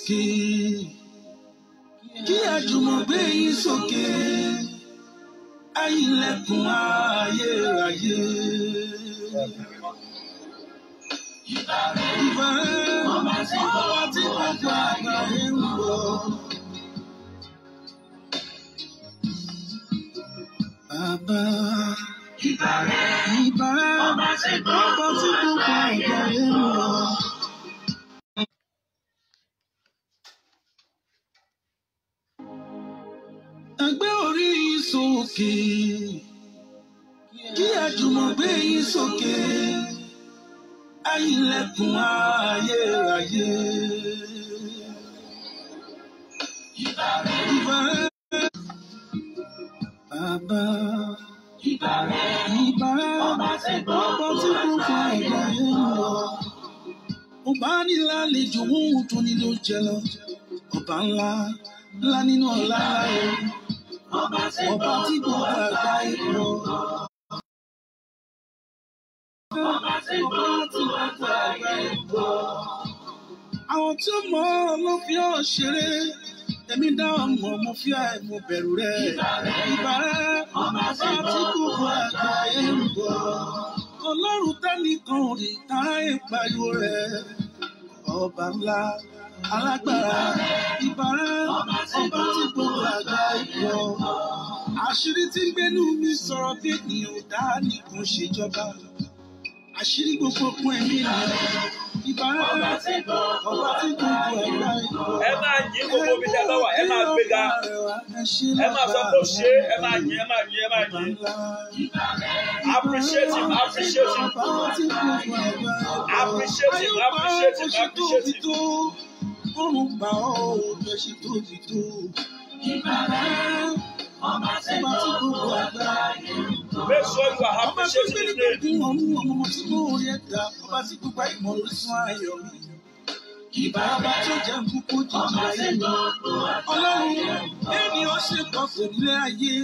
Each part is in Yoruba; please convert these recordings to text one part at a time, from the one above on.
sókè, kí àjùmọ̀ gbé yín sókè, ẹ̀yin ilẹ̀kùn ayérayé. Ìbà rẹ̀ ọba tí gbogbo àgbáyé ń bọ̀. Bàbá ìbà rẹ̀ ọba tí gbogbo àgbáyé ń bọ̀. Ẹ gbé orí yín sókè, kí àjùmọ̀ gbé yín sókè, ẹ̀yin ilẹ̀kùn ayérayé. Ìbà rẹ̀ bàbá ìbà rẹ̀ ọba tí gbogbo àgbáyé ń lọ. Ọba nílá lejò ohun tó nílò jẹ lọ. Ọba ńlá nínú ọlá ńlá o. Ọba tí gbogbo àgbáyé lọ. Ọba tí gbogbo àgbáyé lọ. Àwọn tí ó mọ̀ ọ́ ló fi ọ́ ṣeré. Èmi dá ọmọ mo fi mo bẹ̀rù rẹ̀. Ìbà rẹ̀ ọba tí gbogbo àgbáyé ń bọ̀. Ọlọ́run tẹ́nìkan ò rí táyé pariwo rẹ̀. Ọba ńlá alágbára. Ìbà rẹ̀ ọba tí gbogbo àgbáyé ń bọ̀. Àṣírí tí ń gbénú mi sọ̀rọ̀ bí ènìyàn ò dá nìkan ṣèjọba. Àṣírí gbogbo fún ẹ̀mí nìyẹn. Ìbà rẹ̀ ọba tí gbogbo àgbáyé ń bọ̀. Ẹ máa yìn gbogbo ibi tẹ́ bá wà, ẹ máa gbéga, ẹ máa sọ pé ó ṣe, ẹ máa yìn, ẹ máa yìn, ẹ máa yìn. Appreciate him, appreciate him. Appreciate him, appreciate him, appreciate him. Ọ̀run gbà ọ́ lọ́sí tóbi tó. Ìbà rẹ̀ ọba tí gbogbo àgbáyé ń bọ̀. Make sure you are appreciating his name. Ọmọ tí mo rí ẹ̀dá, ọba tí gbogbo ìmọ̀ orísun ayọ̀ mi. Ìbà ọba tó jẹ́ kúkú jíjí ayé mi. Ọlọ́run ènìyàn ṣe kọ̀ọ̀kan nílé ayé.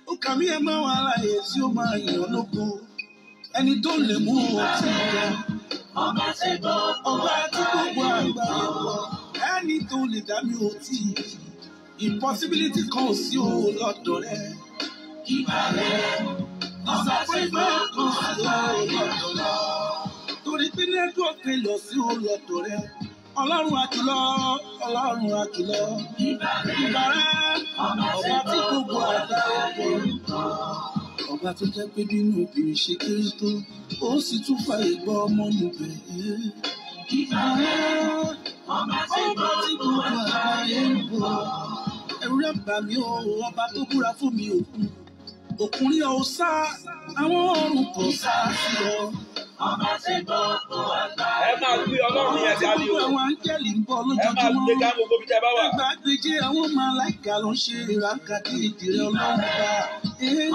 Ó kà mí ẹ máa wà láàyè tí ó máa yàn lóko. Ẹni tó lè mú ọtí jẹ. Ọba tí gbogbo àgbáyé wọ̀. Ẹni tó lè dá mi ọtí. Impossibility kan ò sí o lọ́dọ̀ rẹ̀. Ìbà rẹ̀ ọba tí gbogbo àgbáyé wọ̀. Torí pé nẹ́tíwọ̀kì lọ sí o lọ́dọ̀ rẹ̀. Ọlọ́run àjùlọ, Ọlọ́run àjùlọ. Ìbà rẹ̀ ọba tí gbogbo àgbáyé wọ̀. Ọba tó jẹ́ pé bínú obìnrin ṣe kéré tó, ó sì tún fàyè gbọ́ ọmọ níbẹ̀. Ìbà rẹ̀ ọba tí gbogbo àgbáyé wọ̀. Ẹ̀rù rẹ̀ bà mí o, ọba tó búra fún mi òkun. Òkun rí ọ sá, àwọn ọ̀run kò sá sí ọ. Ọba tí gbogbo àgbáyé. Ẹ máa gbé Ọlọ́run yẹn jáde o. Àwọn áńgẹ́lì ń bọ̀ Ẹ máa lójoojúmọ́. gbé ká gbogbo ibi tẹ́ bá wà. Ẹgbàágbèje àwọn màláíkà ló ń ṣe ìrákàdé ìdìrẹ Ọlọ́run bá.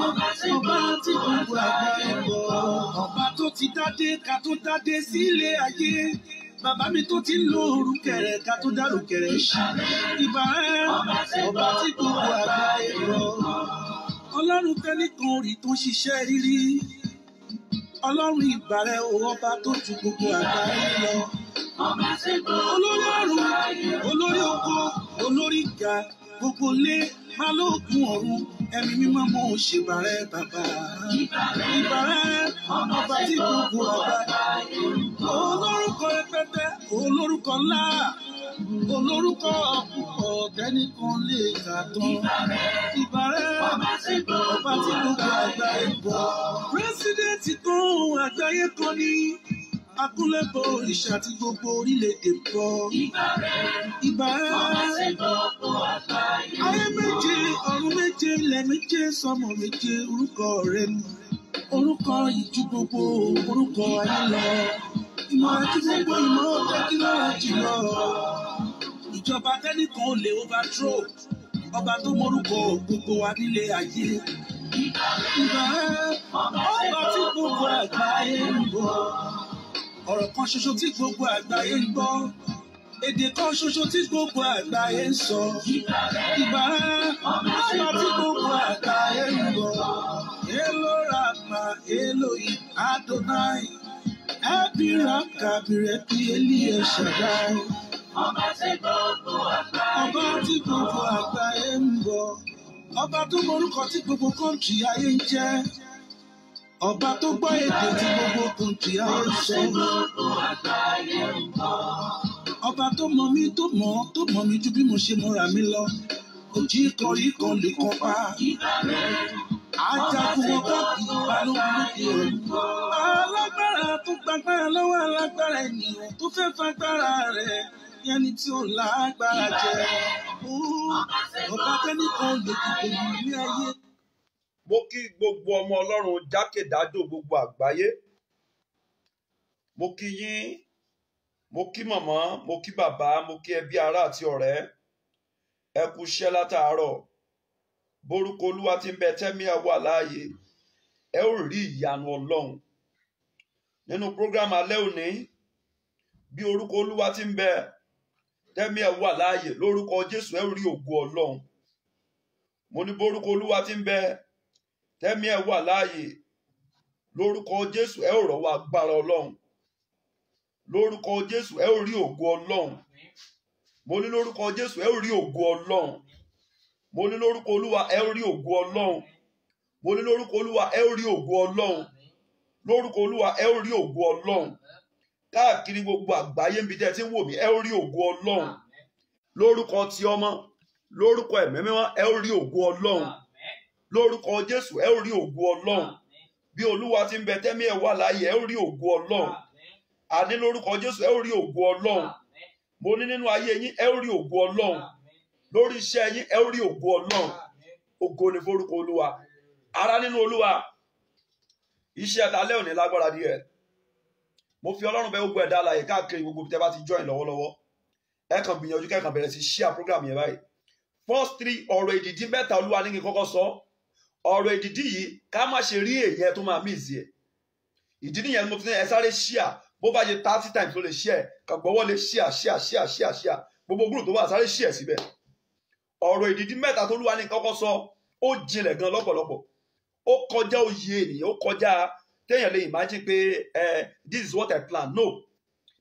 Ọba tí gbogbo àgbáyé bọ̀. Ọba tó ti dádé ká tó dádé sílé ayé. Bàbá mi tó ti ń lo òrùkẹ̀rẹ̀ ká tó dá òrùkẹ̀rẹ̀ ṣí. Ìbà rẹ̀ ọba tí gbogbo àgbáyé bọ̀. Ọlọ́run tẹ́nìkan rí tó ṣiṣẹ́ rírí. Ọlọ́run ìbà rẹ̀ ọba tó ju gbogbo àgbáyé lọ. Olórí ọ̀run, olórí oko, olórí ìgà, gbogbo ilé, balógun ọ̀run, ẹ̀mí mímọ́ mọ́ òṣèbà rẹ̀ bàbá. Ìbà rẹ̀ ọba tí gbogbo àgbáyé. Olórúkọ rẹpẹtẹ, olórúkọ ńlá, olórúkọ púpọ̀ tẹ́nìkan lè kà tán. Ìbà rẹ̀ ọba tí gbogbo àgbáyé bọ̀. Pírẹ́sídẹ̀ntì kan àgbáyé kan ní. Akúnlẹ̀bọ̀ òrìṣà tí gbogbo orílẹ̀-èdè bọ̀. Ìbà rẹ̀ ayé méje, ọ̀run méje, ilẹ̀ méje, sọ́mọ méje, orúkọ rẹ̀ ni. Orúkọ ìjú gbogbo orúkọ ayé lọ. Ìmọ̀ ẹ̀jú gbogbo ìmọ̀ tẹ́kínọ́lọ́jì lọ. Ìjọba tẹ́nìkan ò lè overthrow. Ọba tó mọ̀rúkọ gbogbo wa nílé ayé. Ìbà rẹ̀ ọba tí gbogbo àgbáyé ń bọ̀. Ọ̀rọ̀ kan ṣoṣo tí gbogbo àgbáyé ń gbọ́. Èdè kan ṣoṣo tí gbogbo àgbáyé ń sọ. Ìbà rẹ̀ ọba tí gbogbo àgbáyé ń bọ̀. Èlò Rama, Elohim, Adonai. Ẹbí Raka, Bìrẹ́pì, Eli, El Shaddai. Ọba tí gbogbo àgbáyé ń bọ̀. Ọba tó morúkọ tí gbogbo kọ́ńtì ayé ń jẹ́. Ọba tó gbọ́ èdè tí gbogbo kọ́ńtì ayé ń sọ. Ọba tó mọ̀ mí ju bí mo ṣe mọ̀ra mi lọ. Òjì kọrí kan lè kọ́ pa. Ajagun ọba kì í balógun lóde ọ̀run. Alágbára tó gbàgbára lọ́wọ́ alágbára ènìyàn tó fẹ́ fagbára rẹ̀ yẹni tí ó lágbára jẹ. Ọba tẹ́nìkan lè dìbò ní ayé. Mo kí gbogbo ọmọ Ọlọ́run jákèjádò gbogbo àgbáyé. Mo kí yín, mo kí màmá, mo kí bàbá, mo kí ẹbí ará àti ọ̀rẹ́. Ẹ kú iṣẹ́ látàárọ̀. Borúkọ Olúwa tí ń bẹ tẹ́mí ẹ wà láàyè. Ẹ ó rí ìyanu Ọlọ́run. Nínú prógrámù alẹ́ òní, bí orúkọ Olúwa tí ń bẹ tẹ́mí ẹ wà láàyè lórúkọ Jésù ẹ ó rí ògo Ọlọ́run. Mo ní borúkọ Olúwa tí ń bẹ tẹ́mí ẹ wà láàyè lórúkọ Jésù ẹ ó rọ́wọ́ agbára Ọlọ́run. Lórúkọ Jésù ẹ ó rí ògo Ọlọ́run. Mo ní lórúkọ Jésù ẹ ó rí ògo Ọlọ́run. Mo ní lórúkọ Olúwa ẹ ó rí ògo Ọlọ́run. Mo ní lórúkọ Olúwa ẹ ó rí ògo Ọlọ́run. Lórúkọ Olúwa ẹ ó rí ògo Ọlọ́run. Káàkiri gbogbo àgbáyé níbi tẹ́ ti ń wò mí ẹ ó rí ògo Ọlọ́run. Lórúkọ ti ọmọ, lórúkọ ẹ̀mí mímọ́ ẹ ó rí ògo Ọlọ́run. Lórúkọ Jésù ẹ ó rí ògo Ọlọ́run. Bí Olúwa tí ń bẹ tẹ́mí ẹ wà láàyè ẹ ó rí ògo Ọlọ́run. Àní lórúkọ Jésù ẹ ó rí ògo Ọlọ́run. Mo ní nínú ayé yín ẹ ó rí ògo Ọlọ́run. Lórí iṣẹ́ yín ẹ ó rí ògo Ọlọ́run. Ògo ni forúkọ Olúwa. Ará nínú Olúwa, iṣẹ́ àtàlẹ́ òní lágbára díẹ̀. Mo fi Ọlọ́run bẹ gbogbo ẹ̀dá alààyè káàkiri gbogbo tẹ́ bá ti join lọ́wọ́lọ́wọ́. Ẹ kàn gbìyànjú kẹ́kàn bẹ̀rẹ̀ sí share program yẹn báyìí. First 3 ọ̀rọ̀ èdìdí mẹ́ta Olúwa ní kí n kọ́kọ́ sọ. Ọ̀rọ̀ èdìdí yìí ká má ṣe rí èyẹ tó máa miss ẹ̀. Ìdí nìyẹn mo fi ní ẹ sáré share. Bó bá ṣe 30 times ló lè share. Kàn gbọ́wọ́ lè share. Gbogbo group tó wà sáré share síbẹ̀. Ọ̀rọ̀ ìdìdí mẹ́ta tó Olúwa ní kọ́kọ́ sọ ó jinlẹ̀ gan lọ́pọ̀lọpọ̀. Ó kọjá òye ènìyàn, ó kọjá téèyàn lè imagine pé this is what I plan. No,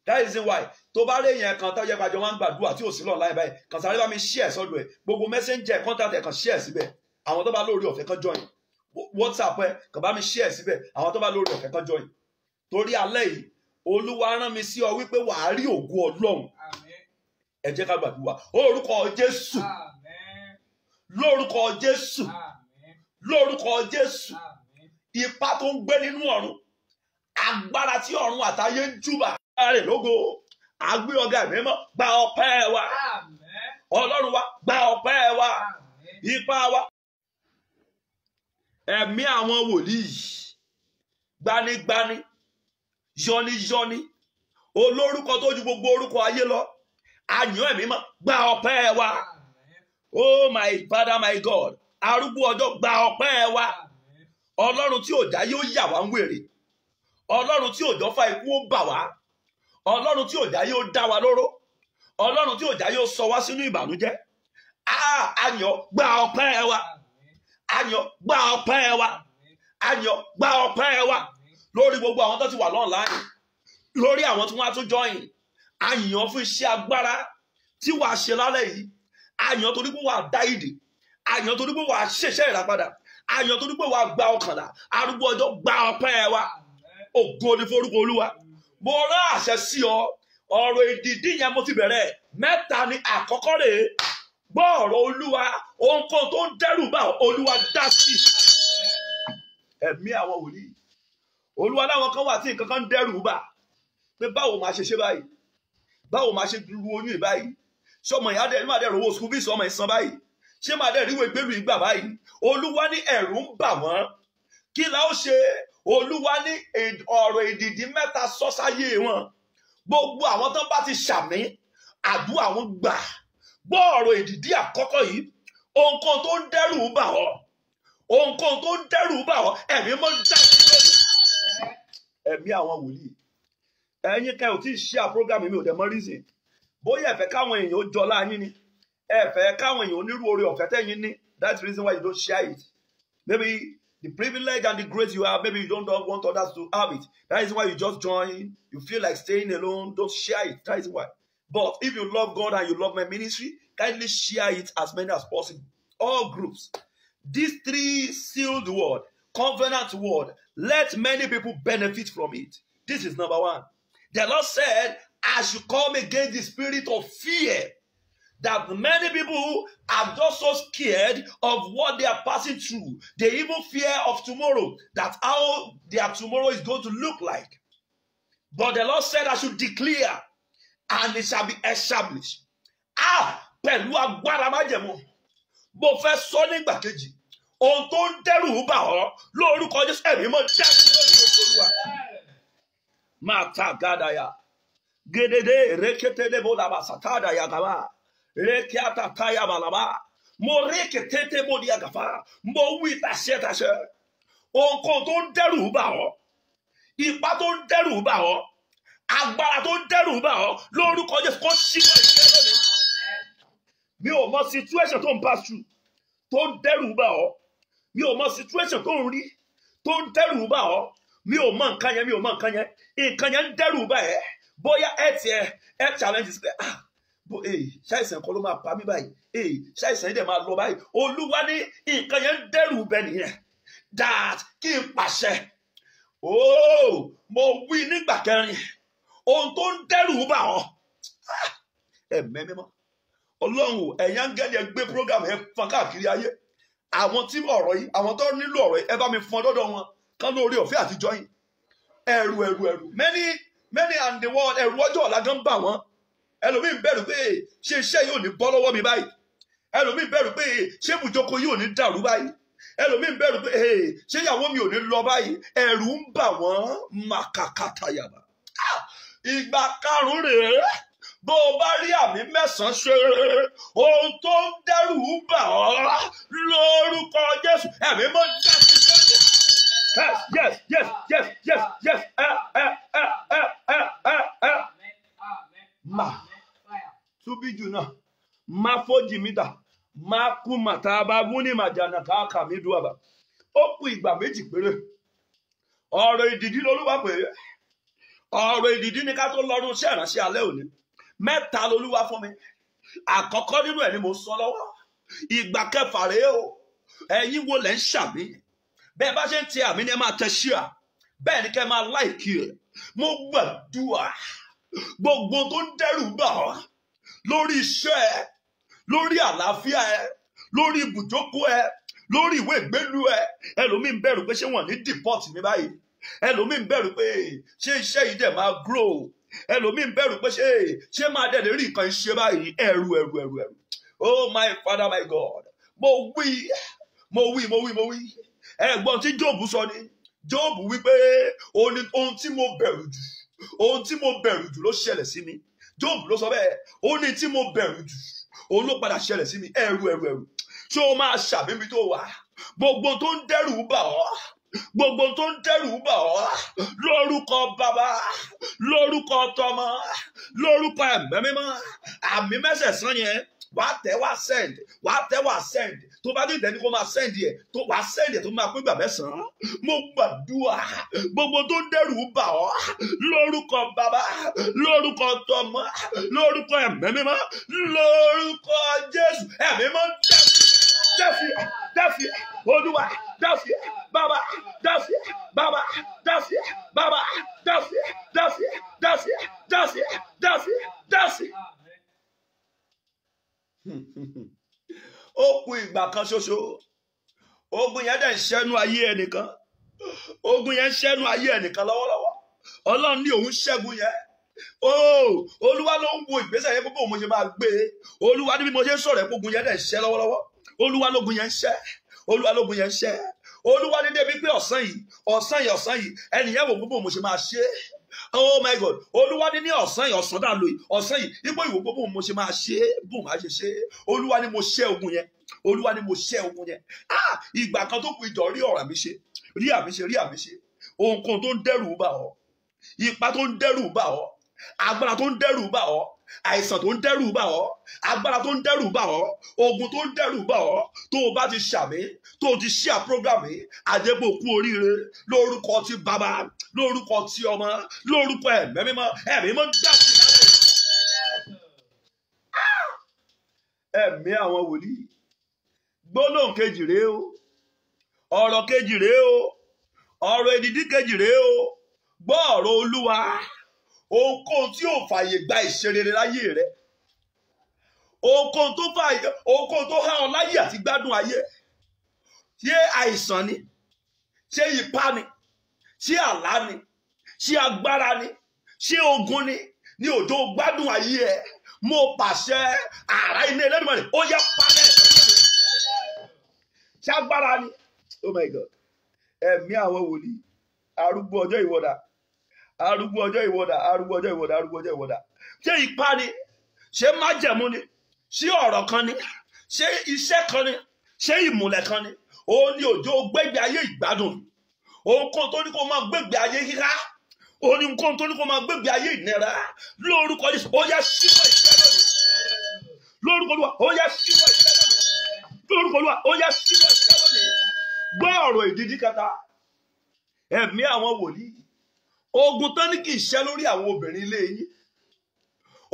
that is why tó bá rí èèyàn kan tó yẹ pàjọ máa ń gbàdúrà tí ò sí lọ́nà láì báyìí kàn sáré bá mi share sọ́dọ̀ ẹ̀. Gbogbo messenger contact ẹ̀ kàn share síbẹ̀. Àwọn tó bá lórí ọ̀fẹ́ kan join. WhatsApp ẹ̀ kàn bá mi share síbẹ̀. Àwọn tó bá lórí ọ̀fẹ́ kan join. Torí alẹ́ yìí Olúwa rán mi sí ọ wípé wàá rí ògo Ọlọ́run. Ẹ jẹ́ ká gbàdúrà. Orúkọ Jésù. Lórúkọ Jésù. Lórúkọ Jésù. Ipá tó ń gbé nínú ọ̀run. Agbára tí ọ̀run àtayé ń júbà. Rẹ̀ lógo. Àgbé ọ̀gá ẹ̀mí mọ́. Gba ọpẹ́ wa. Ọlọ́run wa. Gba ọpẹ́ wa. Ipá wa. Ẹ̀mí àwọn wòlíì. Gbanigbani. Yọ́niyọ́ni. Olórúkọ tó ju gbogbo orúkọ ayé lọ. Àyàn ẹ̀mí mọ́. Gba ọpẹ́ wa. Oh my Father, my God. Arúgbó ọjọ́ gba ọpẹ́ wa. Ọlọ́run tí òjá yóò yà wá ń wèrè. Ọlọ́run tí òjò fa ikú ó bà wá. Ọlọ́run tí òjá yóò dá wa lóró. Ọlọ́run tí òjá yóò sọ wá sínú ìbànújẹ́. Àyàn gba ọpẹ́ wa. Àyàn gba ọpẹ́ wa. Àyàn gba ọpẹ́ wa. Lórí gbogbo àwọn tó ti wà online. Lórí àwọn tí wọ́n á tún join. Àyàn fún iṣẹ́ agbára tí wàá ṣe lálẹ́ yìí. Àyàn torí pé wàá dá ìdè. Àyàn torí pé wàá ṣẹ̀ṣẹ̀ ìràpadà. Àyàn torí pé wàá gba ọkànlá. Arúgbó ọjọ́ gba ọpẹ́ wa. Ògo ni forúkọ Olúwa. Mo rán àṣẹ sí ọ. Ọ̀rọ̀ ìdìdí yẹn mo ti bẹ̀rẹ̀. Mẹ́ta ni àkọ́kọ́ rèé. Gbọ́ ọ̀rọ̀ Olúwa. Ohunkóhun tó ń dẹ́rù bá Olúwa dá sí. Ẹ̀mí àwọn wòlíì. Olúwa láwọn kan wà tí nǹkan kan ń dẹ́rù bá. Pé báwo máa ṣe báyìí? Báwo máa ṣe ru oyún ìbáyìí? Ṣọmọ ìyá dẹ̀ ní máa dẹ̀ rówó school fees ọmọ ìsan báyìí. Ṣé máa dẹ̀ ríwèé gbèrú ìgbà báyìí? Olúwa ní ẹ̀rù ń bà wọ́n. Kí la ó ṣe? Olúwa ní ọ̀rọ̀ ìdìdí mẹ́ta sọ sáyé wọn. Gbogbo àwọn tó bá ti ṣàmì àdúrà wọn gbà. Gbọ́ ọ̀rọ̀ ìdìdí àkọ́kọ́ yìí. Ohunkóhun tó ń dẹ́rù bà ọ́. Ohunkóhun tó ń dẹ́rù bà ọ́. Ẹ̀mí mọ́ dá sí lónìí. Ẹ̀mí àwọn wòlíì. Ẹ̀yin kan ò tí ì share program mi ò dẹ̀ mọ̀ reason. Bóyá ẹ fẹ́ káwọn èèyàn ó jọlá yín ni. Ẹ fẹ́ káwọn èèyàn onírú oore ọ̀fẹ́ tẹ́yin ní. That's the reason why you don't share it. Maybe the privilege and the grace you have, maybe you don't want others to have it. That is why you just join. You feel like staying alone. Don't share it. That is why. But if you love God and you love my ministry, kindly share it as many as possible. All groups. These 3 sealed word, covenant word, let many people benefit from it. This is number 1. The Lord said, I should come against the spirit of fear. That many people are just so scared of what they are passing through. They even fear of tomorrow, that how their tomorrow is going to look like. But the Lord said I should declare, and it shall be established. Pẹ̀lú agbára májẹ̀mú, mo fẹ́ sọ nígbà kejì, ohun tó ń dẹ́rù bà ọ́ lórúkọ Jésù ẹ̀mí mọ́ dẹ́rù lórúkọ Olúwa. Máa ta gádàyà, gédédé rékété bó làbà sàtádà yàgàbà. Rekiata taya balaba, mo reke tete mo diagafa, mo wí tàṣẹ tàṣẹ. Ohun tó ń dẹ́rù bà ọ́, ipá tó ń dẹ́rù bà ọ́, agbára tó ń dẹ́rù bà ọ́, lórúkọ Jésù kó ṣíwọ́ ìṣẹ́ lónìí. Mi ò mọ situation tó ń pass through, tó ń dẹ́rù bà ọ́. Mi ò mọ situation tó ń rí, tó ń dẹ́rù bà ọ́. Mi ò mọ nǹkan yẹn, nǹkan yẹn ń dẹ́rù bà ẹ́. Bóyá ẹ challenge sí pé ṣàìsàn kan ló máa pa mí báyìí, ṣàìsàn yìí dẹ̀ máa lọ báyìí. Olúwa ní nǹkan yẹn ń dẹ́rù bẹ nìyẹn, that kí n pàṣẹ. Mo wí nígbà kẹrin, ohun tó ń dẹ́rù bà ọ́, ẹ̀mẹ́ mímọ́ Ọlọ́run, ẹ̀yin áńgẹ́lì ẹ gbé program yẹn fọn káàkiri ayé. Àwọn tí ọ̀rọ̀ yìí, àwọn tó nílò ọ̀rọ̀ yìí, ẹ bá mi fọn dọ́dọ̀ wọn kán lórí ọ̀fẹ́ àtijọ́ yìí. Ẹ̀rù many and the world, ẹ̀rù ọjọ́ ọ̀la gan bà wọ́n. Ẹlòmíì bẹ̀rù pé ṣé iṣẹ́ yóò ní bọ́ lọ́wọ́ mi báyìí. Ẹlòmíì bẹ̀rù pé ṣé ibùjókòó yóò ní dàrú báyìí. Ẹlòmíì bẹ̀rù pé ṣé ìyàwó mi ò ní lọ báyìí. Ẹ̀rù ń bà wọ́n màkàkàtàyàbà. Ìgbà karùn-ún rèé, bó o bá rí àmì 9 ṣe, ohun tó ń dẹ́rù bà ọ́ lórúkọ Jésù ẹ̀mí mọ́ jáde lóde. Yes. Ma tubiju na mafoji mita maku mataba muni majana kaka miduaba. Ó kù ìgbà méjì péré. Ọ̀rọ̀ ìdìdí lolúwa pé ọ̀rọ̀ ìdìdí ni ká tó lọ́rùn iṣẹ́ ìránṣẹ́ alẹ́ òní. 3 lolúwa fún mi. Àkọ́kọ́ nínú ẹ̀ ni mo sọ lọ́wọ́. Ìgbà kẹfà rèé o. Ẹ̀yin wo lẹ ń ṣàmì? Bẹ́ẹ̀ bá ṣe ń tẹ àmì ni ẹ máa tẹ ṣíà. Bẹ́ẹ̀ ni kẹ́ máa láìkí rẹ̀. Mo gbàdúrà gbogbo tó ń dẹ́rù bà ọ́ lórí iṣẹ́ ẹ, lórí àlàáfíà ẹ, lórí ibùjókòó ẹ, lórí ìwé ìgbélú ẹ. Ẹlòmíì ń bẹ̀rù pé ṣé wọ́n ní deport mi báyìí. Ẹlòmíì ń bẹ̀rù pé ṣé iṣẹ́ yìí dẹ̀ máa grow. Ẹlòmíì ń bẹ̀rù pé ṣé máa dẹ̀ lè rí nǹkan ṣe báyìí. Ẹ̀rù. Oh my Father, my God. Mo wí. Ẹ̀gbọ́n tí Jóòbù sọ ni. Jóòbù wí pé ohun tí mo bẹ̀rù jù. Ohun tí mo bẹ̀rù jù ló ṣẹlẹ̀ sí mi. Job ló sọ bẹ́ẹ̀. Ó ní tí mo bẹ̀rù jù, òun ló padà ṣẹlẹ̀ sí mi. Ẹ̀rù. Ṣé o máa ṣàbíbi tó wà? Gbogbo tó ń dẹ́rù bà ọ́. Gbogbo tó ń dẹ́rù bà ọ́. Lórúkọ Bàbá, lórúkọ Tọmọ, lórúkọ Ẹ̀mí Mímọ́. Àmì mẹ́sẹ̀sán yẹn wàá tẹ̀ wá send. Tó bá dé ìdẹ́ni kó máa send yẹ, tó wàá send yẹ tó máa pín gbà 9. Mo gbàdúrà gbogbo tó ń dẹ́rù bà ọ́ lórúkọ Bàbá, lórúkọ Tọmọ, lórúkọ Ẹ̀mí Mímọ́, lórúkọ Jésù. Ẹ̀mí Mímọ́ dáfì Olúwa, dáfì Bàbá, dáfì Bàbá, dáfì Bàbá, dáfì. Ó kù ìgbà kan ṣoṣo. Ogun yẹn dẹ̀ ń ṣẹ́nu ayé ẹnìkan. Ogun yẹn ń ṣẹ́nu ayé ẹnìkan lọ́wọ́lọ́wọ́. Ọlọ́run ní òun ṣẹ́gun yẹn. Olúwa ló ń wo ìgbésẹ̀ yẹn púpọ̀ mo ṣe máa gbé. Olúwa ní bí mo ṣe ń sọ̀rọ̀ ogun yẹn dẹ̀ ń ṣẹ́ lọ́wọ́lọ́wọ́. Olúwa lógun yẹn ń ṣẹ́. Olúwa ní débi pé ọ̀sán yìí ẹnìyẹn wò gbogbo mo ṣe máa ṣe. Oh my God. Olúwa ní ọ̀sán dà lóyè. Ọ̀sán yìí ipò ìwò gbogbo mo ṣe máa ṣe. Bùn máa ṣe ṣe. Olúwa ní mo ṣẹ́ ogun yẹn. Ìgbà kan tó kù ìjọ rí ọ̀rọ̀ mi ṣe. Rí àmì ṣe. Ohun kan tó ń dẹ́rù bà ọ́. Ipa tó ń dẹ́rù bà ọ́. Agbára tó ń dẹ́rù bà ọ́. Àìsàn tó ń dẹ́rù bà ọ́. Agbára tó ń dẹ́rù bà ọ́. Ogun tó ń dẹ́rù bà ọ́. Tó o bá ti ṣàmì, tó o ti share program yìí, àjẹbọ kú oríire lórúkọ ti Bàbá, lórúkọ ti Ọmọ, lórúkọ Ẹ̀mí Mímọ́. Ẹ̀mí Mímọ́ dákú lálẹ́. ẹ̀mí àwọn wòlíì gbólóhùn kejì rèé o, ọ̀rọ̀ kejì rèé o, ọ̀rọ̀ èdìdí kejì rèé o. Gbọ́ ọ̀rọ̀ Olúwa. Ohunkóhun tí ò fààyè gba ìṣerere láyé rẹ, ohunkóhun tó há ọ láyé àti gbádùn ayé, ṣé àìsàn ni, ṣé ipá ni, ṣé àlá ni, ṣé agbára ni, ṣé ogun ni òjò gbádùn ayé ẹ, mo pàṣẹ àrá iná Ẹlẹ́dùmarè ó yá parẹ́. Ṣé agbára ni? Oh my God. Ẹ̀mí àwọn wòlíì, arúgbó ọjọ́ ìwọ́dà, arúgbó ọjọ́ ìwọ́dà, arúgbó ọjọ́ ìwọ́dà, arúgbó ọjọ́ ìwọ́dà. Ṣé ipá ni, ṣé májẹ̀mú ni, ṣé ọ̀rọ̀ kan ni, ṣé iṣẹ́ kan ni, ṣé ìmùlẹ̀ kan ni, ó ní òjò gbégbé ayé ìgbádùn, ohunkóhun tó ní kó máa gbégbé ayé kíká, ohunkóhun tó ní kó máa gbégbé ayé ìnira, lórúkọ Jésù ó yá ṣíwọ́ ìṣẹ́ lónìí, lórúkọ Olúwa ó yá ṣíwọ́ ìṣẹ́ lónìí, lórúkọ Olúwa ó yá ṣíwọ́ ìṣẹ́ lónìí. Gbọ́ ọ̀rọ̀ ìdídí kẹta, ẹ̀mí àwọn wòlíì. Ogun tán ní kì í ṣẹ́ lórí àwọn obìnrin ilé yín,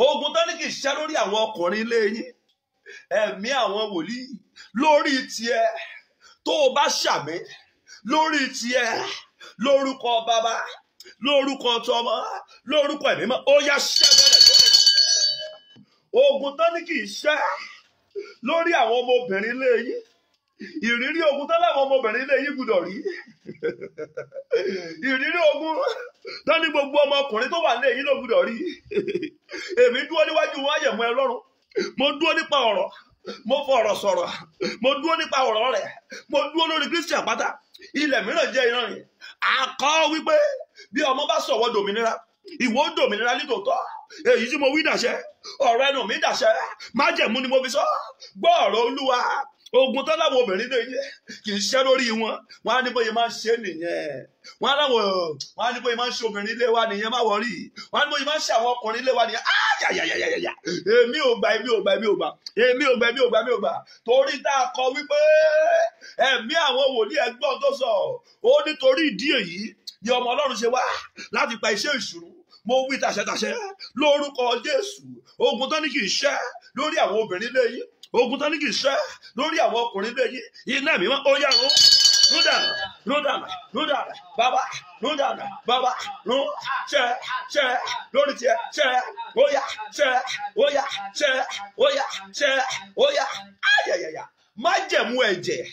ogun tán ní kì í ṣẹ́ lórí àwọn ọkùnrin ilé yín, ẹ̀mí àwọn wòlíì lórí tiẹ̀ tó o bá ṣàmì, lórí tiẹ̀, lórúkọ Bàbá, lórúkọ Tọmọ, lórúkọ Ẹ̀mí Mímọ́ ó yá ṣẹ́ wọlé lórí. Ogun tán ní kì í ṣẹ́ lórí àwọn ọmọbìnrin ilé yín, ìrírí ogun tán láwọn ọmọbìnrin ilé yín gbọ́dọ̀ rí, ìrírí ogun tán ní gbogbo ọmọkùnrin tó wà nílé yín ló gbọ́dọ̀ rí. Èmi dúró níwájú wọn àyẹ̀mọ́ Ọlọ́run, mo dúró nípa ọ̀rọ̀, mo fọ̀rọ̀ sọ̀rọ̀, mo dúró nípa ọ̀rọ̀ rẹ̀, mo dúró lórí Kristi àpáta, ilẹ̀ mìíràn jẹ́ ìran yìí. Àkọ́ wípé bí ọmọ bá sọ̀wọ́ dòmìnira, ìwọ dòmìnira nítòótọ́. Èyí tí mo wí dàṣẹ, ọ̀rọ̀ ẹnu mi dàṣẹ, májẹ̀mú ni mo fi sọ. Gbọ́ ọ̀rọ̀ Olúwa. Ogun tó láwọn obìnrin lè yẹ kì í ṣẹ́ lórí wọn, wọn á ní bóyá máa ń ṣe nìyẹn, wọn á ní bóyá máa ń ṣe obìnrin ilé wa nìyẹn, má wọrí, wọn á ní bóyá máa ń ṣe àwọn ọkùnrin ilé wa nìyẹn. Áyàyàyàyàyà, èmi ò gbà, torí tá a kọ wípé ẹ̀mí àwọn wòlíì ẹgbọ́n tó sọ, ó nítorí ìdí èyí ni ọmọ Ọlọ́run ṣe wá láti pa iṣẹ́ ìṣúrú. Mo wí tàṣẹtàṣẹ lórúkọ Jésù. Ogun tó ní kì í ṣẹ́ lórí àwọn obìnrin ilé yìí, ogun tó ní kì í ṣẹ́ lórí àwọn ọkùnrin ilé yìí, iná Ẹ̀mí Mímọ́ ó yá run, run dànù, run dànù, run dànù, bàbá, run dànù, bàbá, run, ṣẹ́ lórí tiẹ̀, ṣẹ́, ó yá, ṣẹ́, ó yá, ṣẹ́, ó yá, ṣẹ́, ó yá. Áyàyàyà, májẹ̀mú ẹ̀jẹ̀,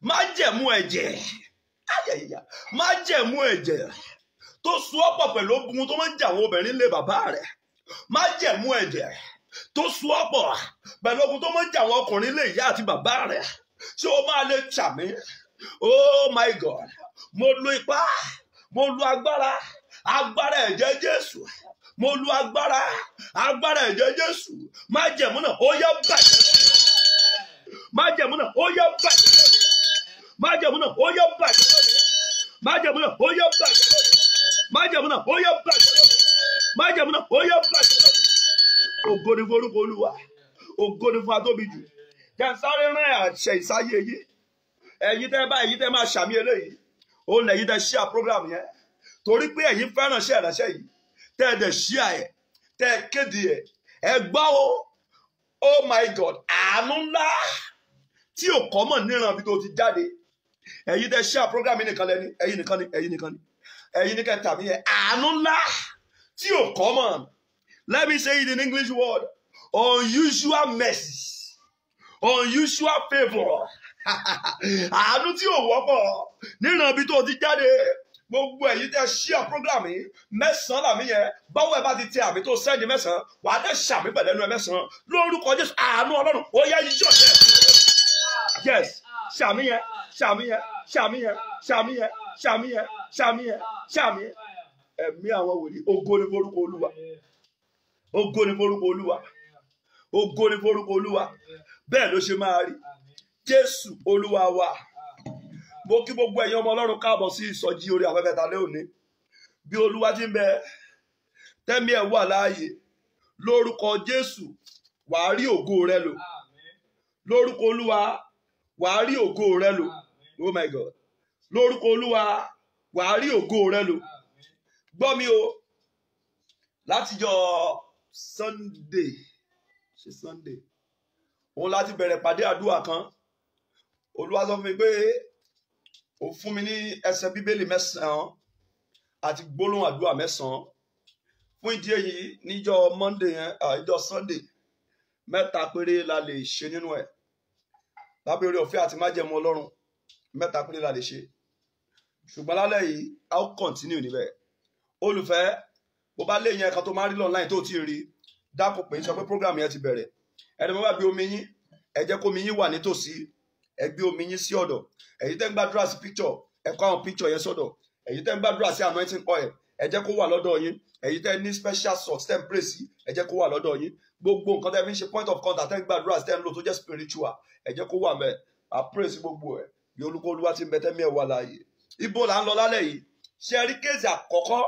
májẹ̀mú ẹ̀jẹ̀, áyàyàyà, májẹ̀mú ẹ̀jẹ̀ tó so ọ́ pọ̀ pẹ̀lú ogun tó máa ń jà àwọn obìnrin lé bàbá rẹ̀, májẹ̀mú ẹ̀jẹ̀ tó so ọ́ pọ̀ pẹ̀lú ogun tó máa ń jà àwọn ọkùnrin lé ìyá àti bàbá rẹ̀, ṣé o máa lè ṣàmì? Oh my God, mo lo ipá, mo lo agbára, agbára ẹ̀jẹ̀ Jésù, mo lo agbára, agbára ẹ̀jẹ̀ Jésù. Májẹ̀mú náà ó yá bàjẹ́ lónìí, májẹ̀mú náà ó yá bàjẹ́ lónìí, májẹ̀mú náà ó yá bàjẹ́ lónìí, májẹ̀mú náà ó yá bàjẹ́ lónìí, májẹ̀mú náà ó yá bàjẹ́ lónìí, májẹ̀mú náà ó yá bàjẹ́ lónìí. Ògo ni fún orúkọ Olúwa, ògo ni fún atóbijù. Jẹ́ sáré rán àṣẹ ìsáyé yìí, ẹ̀yin tẹ́ máa ṣàmì eléyìí, ó lẹ́yìn tẹ́ ṣíà program yẹn, torí pé ẹ̀yin fẹ́ràn ṣẹ́ ìránṣẹ́ yìí, tẹ́ ẹ dẹ̀ ṣíà ẹ̀, tẹ́ ẹ kéde ẹ̀, ẹ gbọ́ o. Oh my God, àánú ńlá tí ò kọ́ mọ̀ níran bí tó ti jáde, ẹ̀yin tẹ́ ṣíà program yìí nìkan lẹ́ni, ẹ̀yin nìkan tàbí ẹ̀, àánú ńlá tí ò kọ́ mọ̀. Let me say it in English word, unusual mercy, unusual favour. Àánú tí ò wọ́pọ̀ níran bí tó ti jáde. Gbogbo ẹ̀yin tẹ́ share program yìí, mẹ́sàn-án làmì yẹn, báwo ẹ bá ti tẹ àmì tó sẹ́ni mẹ́sàn-án, wà á dẹ́ ṣàmì pẹ̀lú ẹnu ẹ mẹ́sàn-án. Lórúkọ Jésù, àánú Ọlọ́run ó yá yíyọ̀ tẹ̀. Yes, ṣàmì yẹn, ṣàmì yẹn, ṣàmì yẹn, ṣàmì yẹn, ṣàmì yẹn, ṣàmì yẹn, ṣàmì yẹn. Ẹ̀mí àwọn wòlíì, ògo ni forúkọ Olúwa, ògo ni forúkọ Olúwa, ògo ni forúkọ Olúwa. Bẹ́ẹ̀ ló ṣe máa rí. Jésù Olúwa wa. Mo kí gbogbo ẹ̀yin ọmọ Ọlọ́run káàbọ̀ sí ìsọjí orí afẹ́fẹ́ ta lé òní. Bí Olúwa ti ń bẹ, tẹ́mi ẹ̀ wà láàyè, lórúkọ Jésù wàá rí ògo rẹ lò. Lórúkọ Olúwa wàá rí ògo rẹ lò. Oh my God. Lórúkọ Olúwa wàá rí ògo rẹ lò. Gbọ́ mi o, látijọ́ Sunday ṣe Sunday òun láti bẹ̀rẹ̀ pàdé àdúrà kan Olúwa sọ fún mi pé ó fún mi ní ẹsẹ̀ bíbélì 9 àti gbólóhùn àdúrà 9 fún ìdí èyí níjọ́ Monday yẹn ìjọ Sunday 3 péré la lè ṣe nínú ẹ̀ lábẹ́ oore ọ̀fẹ́ àti májẹ̀mú Ọlọ́run 3 péré la lè ṣe ṣùgbọ́n lálẹ́ yìí a ó continue níbẹ̀ olùfẹ́ bó bá lè yẹn kan tó máa rí online tó ti rí dákun pé sọ pé program yẹn ti bẹ̀rẹ̀ ẹni mo bá gbé omi yín ẹ jẹ́ kó omi yín wà nítòsí ẹ gbé omi yín sí ọ̀dọ̀ èyí tẹ́ ń gbàdúrà sí picture ẹ kó àwọn picture yẹn sọ́dọ̀ èyí tẹ́ ń gbàdúrà sí anointing oil ẹ jẹ́ kó wà lọ́dọ̀ yín èyí tẹ́ ní special salt tẹ́ ń pray sí ẹ jẹ́ kó wà lọ́dọ̀ yín gbogbo nǹkan tẹ́ fi ń ṣe point of contact tẹ́ ń gbàdúrà sí tẹ́ ń lò tó jẹ́ spiritual ẹ jẹ́ kó wà mẹ́ à pray sí gbogbo ẹ̀ bí Olúwa ti ń bẹ tẹ́mí ẹ̀ wà láàyè ibo là ń lọ lálẹ́ yìí ṣe rí kéèsì àkọ́kọ́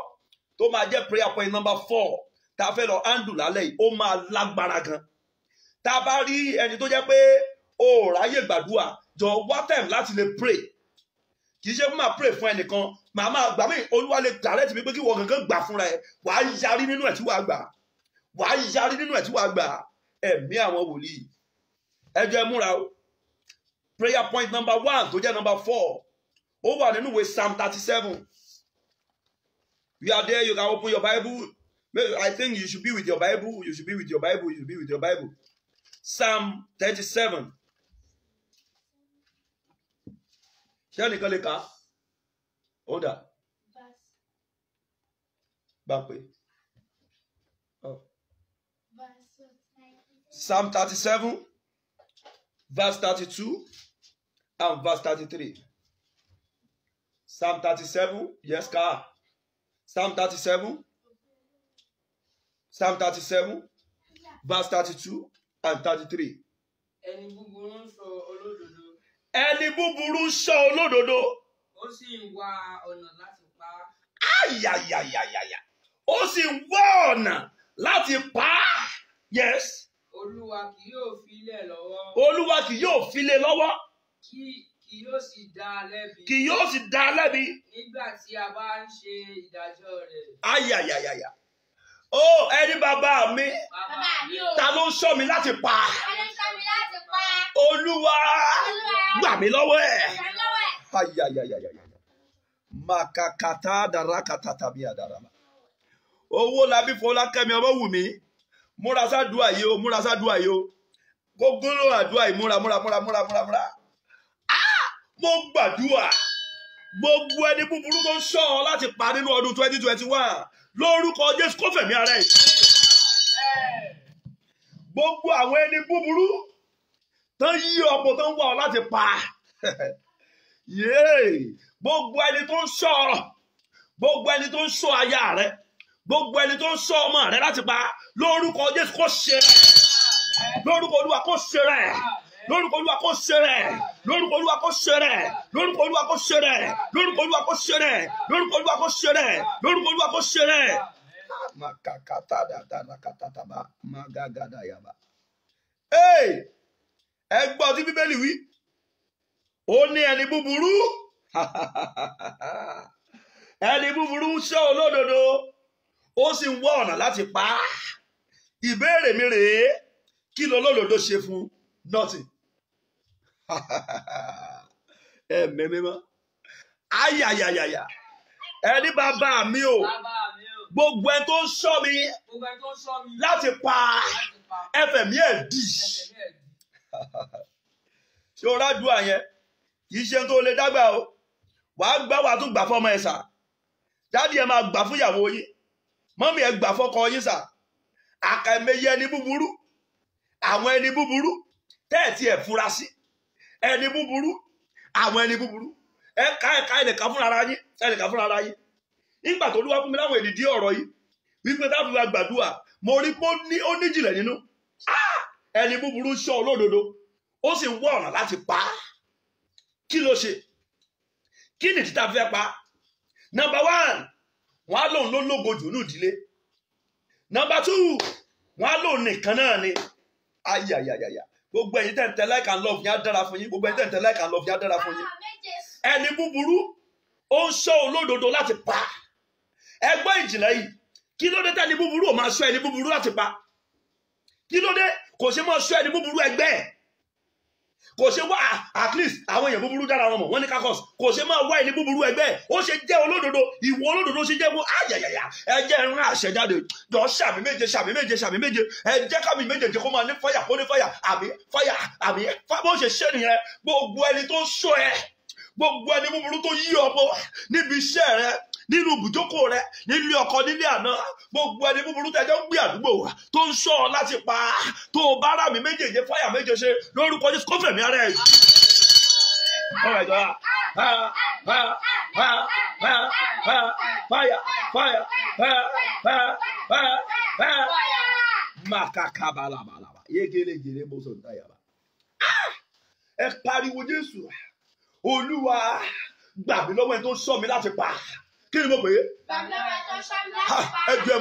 tó máa jẹ́ prayer point number 4 tá a fẹ́ lọ handle lálẹ́ yìí ó máa lágbára gan tá a bá rí ẹni tó jẹ́ pé ó ráyè gbàdúrà jọ wá time láti lè pray kì í ṣe fún máa pray fún ẹnìkan màá máa gbà mí Olúwa lè direct mi pé kí wọ́n gangan gbà fúnra ẹ̀ wàá yarí nínú ẹ̀ tí wàá gbà wàá yarí nínú ẹ̀ tí wàá gbà ẹ̀mí àwọn wòlíì ẹ jẹ́ múra o prayer point number 1 tó jẹ́ number 4 ó wà nínú ìwé Psalm 37 you are there you can open your Bible I think you should be with your Bible you should be with your Bible you should be with your Bible Psalm 37 ṣé ẹnìkan lè kà á ó dà bá pé Psalm 37 verse 32 and verse 33 Psalm 37 yes ká Psalm 37 verse 32 and 33. Ẹni búburú ń sọ olódodo. Ẹni búburú ń sọ olódodo. Ó sì ń wá ọ̀nà láti pa á. Ayayayayaya. Ó sì ń wá ọ̀nà láti pa á. Yes. Olúwa kì yóò fi lẹ̀ lọ́wọ́. Olúwa kì yóò fi lé lọ́wọ́. Kì yóò sì dá a lẹ́bi. Kì yóò sì dá a lẹ́bi. Nígbà tí a bá ń ṣe ìdájọ́ rẹ̀. Ayayayaya. Ó ẹni bàbá mi. Bàbá mi o. Ta ló ń ṣọ́ mi láti pa? Ta ló ń ṣọ́ mi láti pa? Olúwa gbà mí lọ́wọ́ ẹ̀. Gbà mí lọ́wọ́ ẹ̀. Ayayayayaya. Makakata darakata tàbí àdàràmà. Owó labí Fọlákẹ́mi ọmọ wù mí. Múra sádùá yìí o, múra sádùá yìí o. Gbogbo ló àdúrà yìí múra. Mo gbàdúrà. Gbogbo ẹni búburú tó ń ṣọ́ ọ láti pa nínú ọdún 2021 lórúkọ Jésù kó fẹ̀mí ara ẹ̀. Gbogbo àwọn ẹni búburú tán yí ọ̀pọ̀ tán wà ọ láti pa. Gbogbo ẹni tó ń ṣọ́ ọ, gbogbo ẹni tó ń ṣọ́ aya rẹ, gbogbo ẹni tó ń ṣọ́ ọmọ rẹ láti pa lórúkọ Jésù kó ṣe rẹ̀. Lórúkọ Olúwa kó ṣe rẹ̀. Lórúkọ Olúwa kó ṣe rẹ̀. Lórúkọ Olúwa kó ṣe rẹ̀. Lórúkọ Olúwa kó ṣe rẹ̀. Lórúkọ Olúwa kó ṣe rẹ̀. Lórúkọ Olúwa kó ṣe rẹ̀. Lórúkọ Olúwa kó ṣe rẹ̀. Makakata dada katata ba magagada yaba. Ẹ gbọ́ tí Bíbélì wí. Ó ní ẹni búburú. Ẹni búburú ṣọ́ olódodo. Ó sì ń wá ọ̀nà láti pa á. Ìbéèrè mi rèé. Kí ló olódodo ṣe fún? Nothing. Mímọ́. Ayayayaya. Ẹni bàbá mi o. Gbogbo ẹni tó ń ṣọ́ mi láti pa ẹfẹ̀mí ẹ̀ dì. Ṣé o rádùá yẹn? Kì í ṣe tó lè dágbà o. Wàá gbá wàá tún gbà fọ́mọ ẹ̀ sà. Dádì ẹ máa gbà fún ìyàwó yín. Mọ́mí ẹ gbà fọ́kọ yín sà. Àkàìmọye ẹni búburú. Àwọn ẹni búburú. Tẹ́ẹ̀tì ẹ̀ fura sí. Ẹni búburú. Àwọn ẹni búburú. Ẹ̀ka ẹnìkan fúnra ara yín. Ẹnìkan fúnra ara yín. Nígbà tó Olúwa fún mi láwọn èdìdí ọ̀rọ̀ yìí. Wípé tábìlì wa gbàdúrà. Mo rí pé ó níjìnlẹ̀ nínú. Ẹni búburú ṣọ́ olódodo. Ó sì ń wá ọ̀nà láti pa á. Kí ló ṣe? Kí ni títà fẹ́ pa? Number 1, wọ́n á lóun ló lógo jù ní ìdílé. Number 2, wọ́n á lóun nìkan náà ni. Ayayayaya. Gbogbo ẹ̀yin tẹ́ ń tẹ like and love yín á dára fún yín. Gbogbo ẹ̀yin tẹ́ ń tẹ like and love yín á dára fún yín. Ẹni búburú ó ń ṣọ́ olódodo láti pa. Ẹgbọ́n ìjìnlẹ̀ yìí. Kí ló dé tẹ́ni búburú ò máa ṣọ́ ẹni búburú láti pa? Kí ló dé? kò ṣe mọ́ ṣọ́ ẹni búburú ẹgbẹ́ ẹ̀ kò ṣe wá at least àwọn èèyàn búburú dára wọn mọ̀ wọ́n ní kakọ́s kò ṣe máa wá ẹni búburú ẹgbẹ́ ẹ̀ ó ṣe jẹ́ olódodo ìwọ olódodo ṣe jẹ́ fún ayayaya ẹ jẹ́ ìran àṣẹjáde jọ ṣàmì méje ṣàmì méje ṣàmì méje ẹ jẹ́ kámi méjèèjì kó máa ní fáyà kó ní fáyà àmì fáyà àmì bó ṣe ṣe nìyẹn gbogbo ẹni tó ṣọ́ ẹ gbogbo ẹni búburú tó yí ọmọ níbi iṣẹ́ rẹ nínú ibùjókòó rẹ nílé ọkọ nílé àná gbogbo ẹni búburú tẹjọ ń gbé àdúgbò wa tó ń ṣọ́ ọ láti pa tó o bá rà mí méjèèjì fáyà méje ṣe lórúkọ Jésù kó fẹ̀mí ara ẹ̀. Fire, fire, fire. Makakabalabalaba. Yegelegele boso ntayaba. Ẹ pariwo Jésù. Olúwa gbà mí lọ́wọ́ ẹni tó ṣọ́ mi láti pa. Kí ni mo pè é? Gbà mí lọ́wọ́ ẹni tó ṣọ́ mi láti pa. Ẹ jẹ́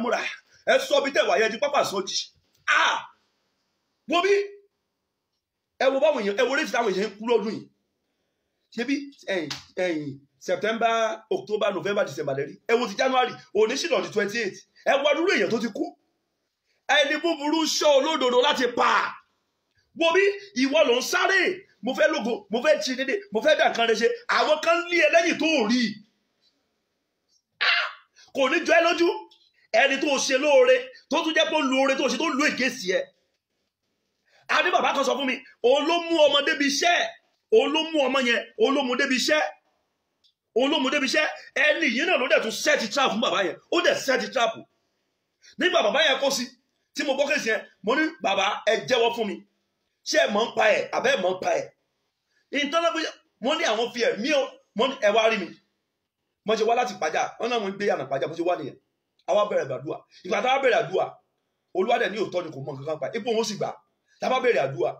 múra. Ẹ sọ bí tẹ̀wá yẹn di pápá sọ́jì. Wo bí? Ẹ wo báwọn èèyàn, ẹ wo létí táwọn èèyàn kú lọ́dún yìí. Ṣé bí September, October, November, December lẹ́rí? Ẹ wo ti January, òní sì lọ di 28. Ẹ wo adúrú èèyàn tó ti kú. Ẹni búburú ṣọ́ olódodo láti pa. Wo bí ìwọ ló ń sáré. Mo fẹ́ lógo, mo fẹ́ ṣe dédé, mo fẹ́ dà nǹkan rẹ ṣe. Àwọn kan lé ẹ lẹ́yìn tó rí. Kò ní jọ ẹ lójú. Ẹni tó ṣe lóore, tó tún jẹ́ pé ó lo oore tó ṣe tó lo ègèsì ẹ. Adé bàbá kan sọ fún mi, òun ló mú ọmọ débi iṣẹ́, òun ló mú ọmọ yẹn, òun ló mú débi iṣẹ́, ẹni yìí náà ló dẹ̀ tún sẹ́ẹ̀tì trap fún bàbá yẹn, ó dẹ̀ sẹ́ẹ̀tì trap. Nígbà bàbá yẹn kó sí, tí mo gbọ́ kéèsì yẹn, mo ní bàbá ẹ jẹ́wọ́ fún mi, ṣé ẹ mọ̀ ń pa ẹ̀, àbẹ́ ẹ mọ̀ ń pa ẹ̀. Ìtọ́lá bí wọ́n ní àwọn fi ẹ̀mí ọ̀, mo ní ẹ wá rí mi. Mo ṣe wá láti pàjá, wọ́n náà mo ń gbé yànnà pàjá, mo ṣe wá nìyẹn. Àwa bẹ̀rẹ̀ àdúrà. Ìgbà táwa bẹ̀rẹ̀ àdúrà, Olúwa dẹ̀ ní òótọ́ ni kò mọ̀ nǹkan kan pa ẹ̀, ipò òun sì gbà. Táwa bẹ̀rẹ̀ àdúrà.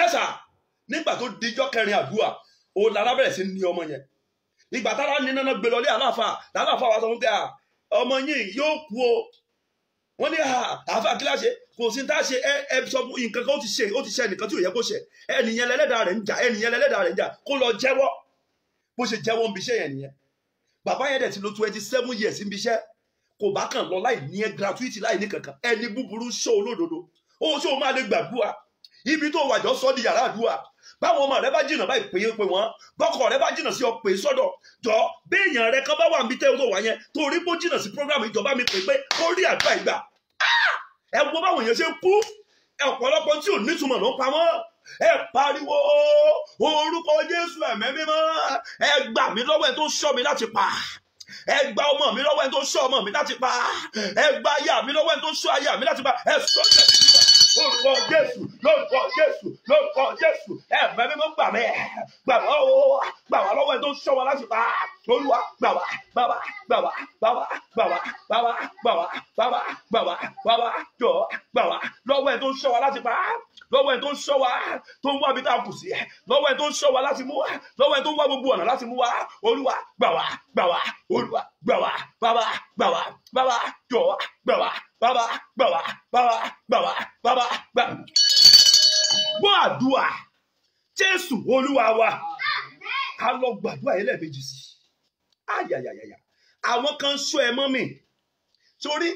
Ẹ̀sà nígbà tó dijọ́ kẹrin àdúrà òun lára bẹ̀rẹ̀ sí ní ọmọ yẹn ìgbà tára ní náà gbé lọlé àláfà wa sọ fún pé ọmọ yìí yóò kú o wọ́n ní àáfà kíláṣe kò sí tá a ṣe ẹ sọ fún nǹkan kan ó ti ṣe nìkan tí ò yẹ kó ṣe ẹnìyẹn lẹ́lẹ́dàá rẹ̀ ń jà kó lọ jẹ́wọ́ bó ṣe jẹ́wọ́ níbi iṣẹ́ yẹn nìyẹn bàbá yẹn dẹ̀ ti lo 27 years níbi iṣẹ́ kò bá kàn lọ láì ní gratuity láì ní kankan ẹni búburú ṣó olódodo ó ṣó máa lè gbàdúrà ibi tó wàjọ sọ di yàrá àdúrà báwọn ọmọ rẹ bá jìnnà báyìí pé wọn bọkọ rẹ bá jìnnà sí ọ pé sọ́dọ̀ jọ béèyàn rẹ kan bá wà níbi tẹ́wọ́ tó wà yẹn torí bó jìnnà sí program ìjọba mi pé kó rí àdúrà ìgbà ẹ wo báwọn èèyàn ṣe kú ọ̀pọ̀lọpọ̀ tí ò nítumọ̀ ló ń pa wọ́n ẹ pariwo orúkọ Jésù ẹ̀mẹ́ mímọ́ ẹ gbà mí lọ́wọ́ ẹ tó ń ṣọ́ mi láti pa ẹ gba ọmọ mi lọ́wọ́ ẹ tó ń ṣọ́ ọmọ mi láti pa ẹ gba aya mi lọ́wọ́ ẹ tó ń ṣọ́ aya mi láti pa ẹ sọ́jà lórúkọ Jésù ẹ̀mẹ́ mímọ́ gbà wá lọ́wọ́ ẹ tó ń ṣọ́ wa láti pa Olúwa gbà wá jọ gbà wá lọ́wọ́ ẹ tó ń ṣọ́ wa láti pa lọ́wọ́ ẹ tó ń ṣọ́ wa tó ń wá bí tá a kù sí lọ́wọ́ ẹ tó ń ṣọ́ wa láti mú wa lọ́wọ́ ẹ tó ń wá gbogbo ọ̀nà láti mú wa Olúwa gbà wá Olúwa gbà wá bàbá jọ gbà wá bàbá gbọ́ àdúrà Jésù Olúwa wa ká lọ gbàdúrà yẹn lẹ́ẹ̀mejì sí ayayayaya àwọn kan sọ ẹ mọ́ mi sórí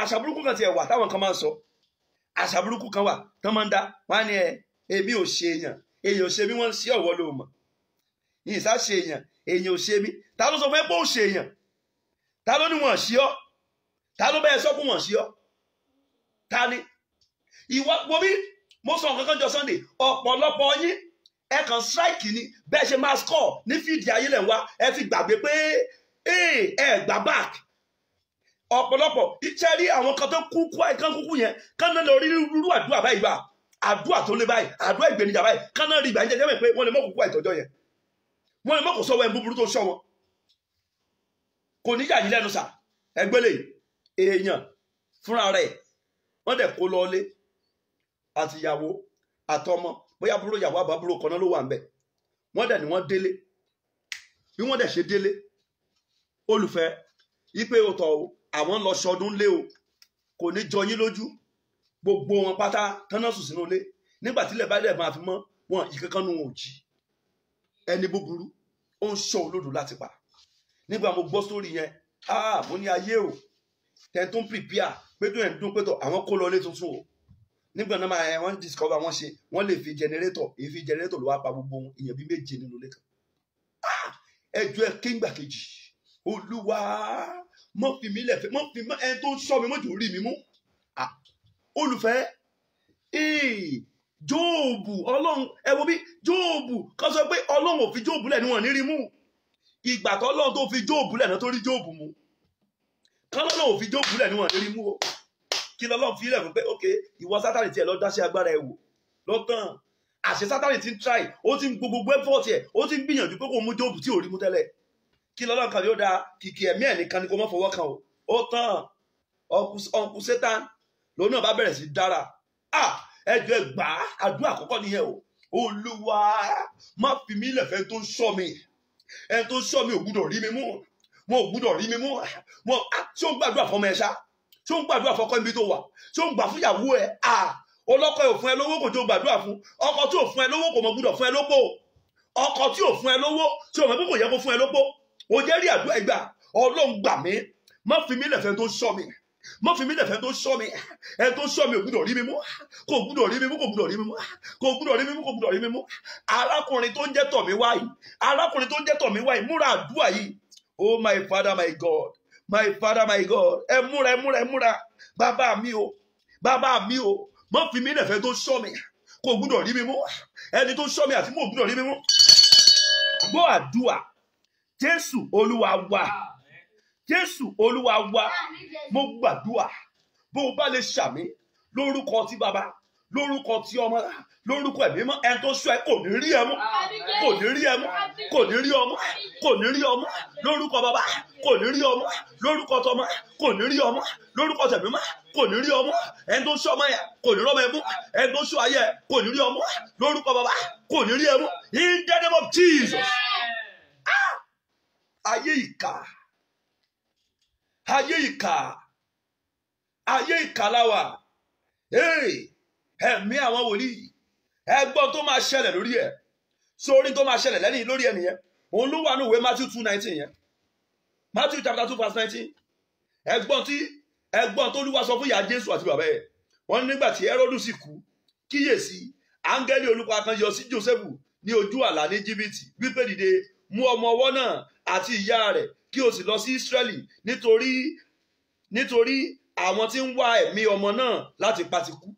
àṣà burúkú kan ti ẹ̀ wà táwọn kan máa ń sọ àṣà burúkú kan wà tán máa ń dá wọn á ní èmi ò ṣe èèyàn ò ṣe mí wọ́n ń ṣe ọ̀wọ́ ló mọ̀ yìí sá ṣe èèyàn ò ṣe mí ta ló sọ fún ẹ pé ó ṣe èèyàn ta ló ní wọ́n ṣe ọ́ ta ló bẹ́ẹ̀ sọ fún wọ́n ṣe ọ́ ta ni ìwọ wo bí mo sọ nǹkan kan jọ Sunday ọ̀pọ̀lọpọ̀ yín ẹ kàn strike ni bẹ́ẹ̀ ṣe máa score ní fídíì ayé lẹ̀ wá ẹ ti gbàgbé pé ẹ gbà back ọ̀pọ̀lọpọ̀ iṣẹ́ rí àwọn kan tó kúkú yẹn kán náà lọ rí rúrú àdúrà báyìí bá àdúrà tó lé báyìí àdúrà ìgbènijà báyìí kán náà rí ìgbà jẹjẹ mẹ́ pé wọ́n lè mọ́ kúkú àìtọ́jọ́ yẹn wọ́n lè mọ́ kó sọ́wọ́ ẹ̀ búburú tó ṣọ́ wọn kò ní yà yín lẹ́nu sà ẹgbẹ́lẹ̀ èèyàn fúnra rẹ̀ wọ́n dẹ̀ kó lọ́ọ́lé àtìyàwó àtọmọ bóyá búrò yàwó àbábúrò kan náà ló wà ń bẹ̀ wọ́n dẹ̀ ni wọ́n délé bí wọ́n dẹ̀ ṣe délé olùfẹ́ ipe òtọ̀ o àwọn lọ ṣọdún lé o kò ní jọ yín lójú gbogbo wọn pátá tánà sùn sínú ilé nígbà tílẹ̀ bá dẹ̀ máa fi mọ́ wọn ìkankan nu wọn ò jí ẹni búburú ó ń ṣọ́ olódò láti pa nígbà mo gbọ́ sórí yẹn mo ní ayé o tẹ̀ tó ń pìpíà pé tó ẹ̀ ń dún pé tó àwọn kó lọ ilé tuntun o nígbà náà máa wọ́n discover wọ́n ṣe wọ́n lè fi generator èyí generator ló wá pa gbogbo wọn ìyẹn bí méje nínú ilé kan. ẹjọ́ ẹ kéńgbà kejì olúwa mọ́ fi mí lẹ̀fẹ́ mọ́ fi ẹni tó ń sọ mi mọ́jọ́ rí mi mú. olùfẹ́ Jóòbù ọlọ́run ẹ wo bí Jóòbù kan sọ pé ọlọ́run ò fi Jóòbù lẹ̀ níwọ̀n ní rí mú ìgbà tó ọlọ́run tó fi Jóòbù lẹ̀ náà tó rí Jóòbù mú kan lọ́lọ́run ò fi Jóòbù lẹ̀ níwọ̀n ní rí mú o kí lọ́lọ́run fi lẹ̀ fún pé ok ìwọ Sátánì tiẹ̀ lọ dáṣẹ́ agbára ẹ wò lọ́tàn àṣẹ Sátánì ti ń try ó ti ń gbogbo effort ẹ̀ ó ti ń gbìyànjú pé kò mú Jóòbù tí ò rí mú tẹ́lẹ̀ kí lọ́lọ́run kan yóò da kìkì ẹ̀mí ẹ̀ nìkan ni kò mọ́ fọwọ́ kan o ó tán ọkùn Sátán lòun náà bá bẹ̀rẹ̀ sí dára ẹjọ́ ẹgbà àdúrà àkọ́kọ́ nìyẹn o olúwa má fi mí lẹ̀fẹ́ tó ń sọ mi ẹni tó ń sọ mi ò gbúdọ̀ rí mi mú mo ò gbúdọ̀ rí mi mú mo tí ó ń gbàdúrà fọmọ ẹ ṣá tí ó ń gbàdúrà fọkọ ibi tó wà tí ó ń gbà fún ìyàwó ẹ ọlọ́kọ ò fún ẹ lówó kò tó gbàdúrà fún ọkọ tí ò fún ẹ lówó kò mọ gbúdọ̀ fún ẹ lópò ọkọ tí ò fún ẹ lówó tí ò mọ pé kò yẹ kó fún ẹ lópò ò jẹ́ rí àdúrà ìgbà Ọlọ́run gbà mí má fi mí lẹ̀fẹ́ tó ń sọ mi má fi mí lẹ̀fẹ́ tó ń sọ mi ẹ tó ń sọ mi ò gbúdọ̀ rí mi mú kò gbúdọ̀ rí mi mú kò gbúdọ̀ rí mi mú kò gbúdọ̀ rí mi mú kò gbúdọ̀ rí mi mú arákùnrin tó ń jẹ́ tọ̀ mí wáyìí arákùnrin tó ń jẹ́ tọ̀ mí wáyìí múra àdúrà yìí oh my father my God my father my God ẹ múra ẹ múra ẹ múra bàbá mi o má fi mí lẹ̀fẹ́ tó ń sọ mi kò gbúdọ̀ rí mi mú ẹni tó ń sọ mi àti mò gbúdọ̀ rí mi mú gbọ́ àdúrà Jésù Olúwa wa Jésù Olúwa wa mo gbàdúrà bó o bá lè ṣàmì lórúkọ ti bàbá lórúkọ ti ọmọ lórúkọ ẹ̀mí mọ́ ẹni tó sọ ẹ kò ní rí ẹ mú kò ní rí ẹ mú kò ní rí ọmọ kò ní rí ọmọ lórúkọ bàbá kò ní rí ọmọ lórúkọ tọmọ kò ní rí ọmọ lórúkọ tẹ̀mí mọ́ kò ní rí ọmọ ẹni tó sọ ọmọ yẹ kò ní rí ọmọ ẹ mú ẹni tó sọ ayé kò ní rí ọmọ lórúkọ bàbá kò ní rí ẹ mú in the name of Jesus. Ayé ìkà láwà ẹ̀mí àwọn wòlíì ẹgbọ́n tó máa ṣẹlẹ̀ lórí ẹ̀ sórí tó máa ṣẹlẹ̀ lẹ́yìn lórí ẹ̀ nìyẹn òun ló wà ní ìwé Matthew 2:19 yẹn Matthew chapter 2 verse 19 ẹgbọ́n tó Olúwa sọ fún ìyá Jésù àti bàbá ẹ̀ wọ́n nígbà tí Hẹ́rọ́dù sì kú kíyèsí áńgẹ́lì Olúwa kan yọ sí Jósẹ́fù ní ojú àlá ní Íjíbítì wípé dìde mú ọmọ ọwọ́ náà àti ìyá rẹ̀ kí o sì lọ sí Ísírẹ́lì nítorí àwọn tí ń wá ẹ̀mí ọmọ náà láti pa ti kú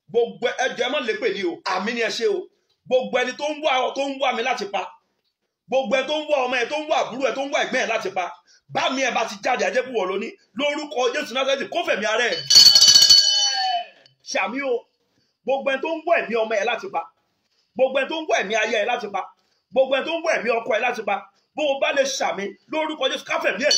gbogbo ẹjọ́ ẹ má lè pè ní o àmì ni ẹ ṣe o gbogbo ẹni tó ń wá mi láti pa gbogbo ẹni tó ń wá ọmọ ẹ tó ń wá àbúrò ẹ tó ń wá ẹ̀gbọ́n ẹ láti pa bá mi ẹ bá ti jáde ajẹ́pù wọ̀ lóní lórúkọ Jésù Násárẹ́tì kó fẹ̀mí ara ẹ̀ ṣàmì o gbogbo ẹni tó ń wá ẹ̀mí ọmọ ẹ láti pa gbogbo ẹni tó ń wá ẹ̀mí aya ẹ láti pa gbogbo ẹni tó ń wá ẹ̀mí ọkọ ẹ láti pa bó o bá lè ṣàmì lórúkọ Jésù káfẹ̀mí ẹ̀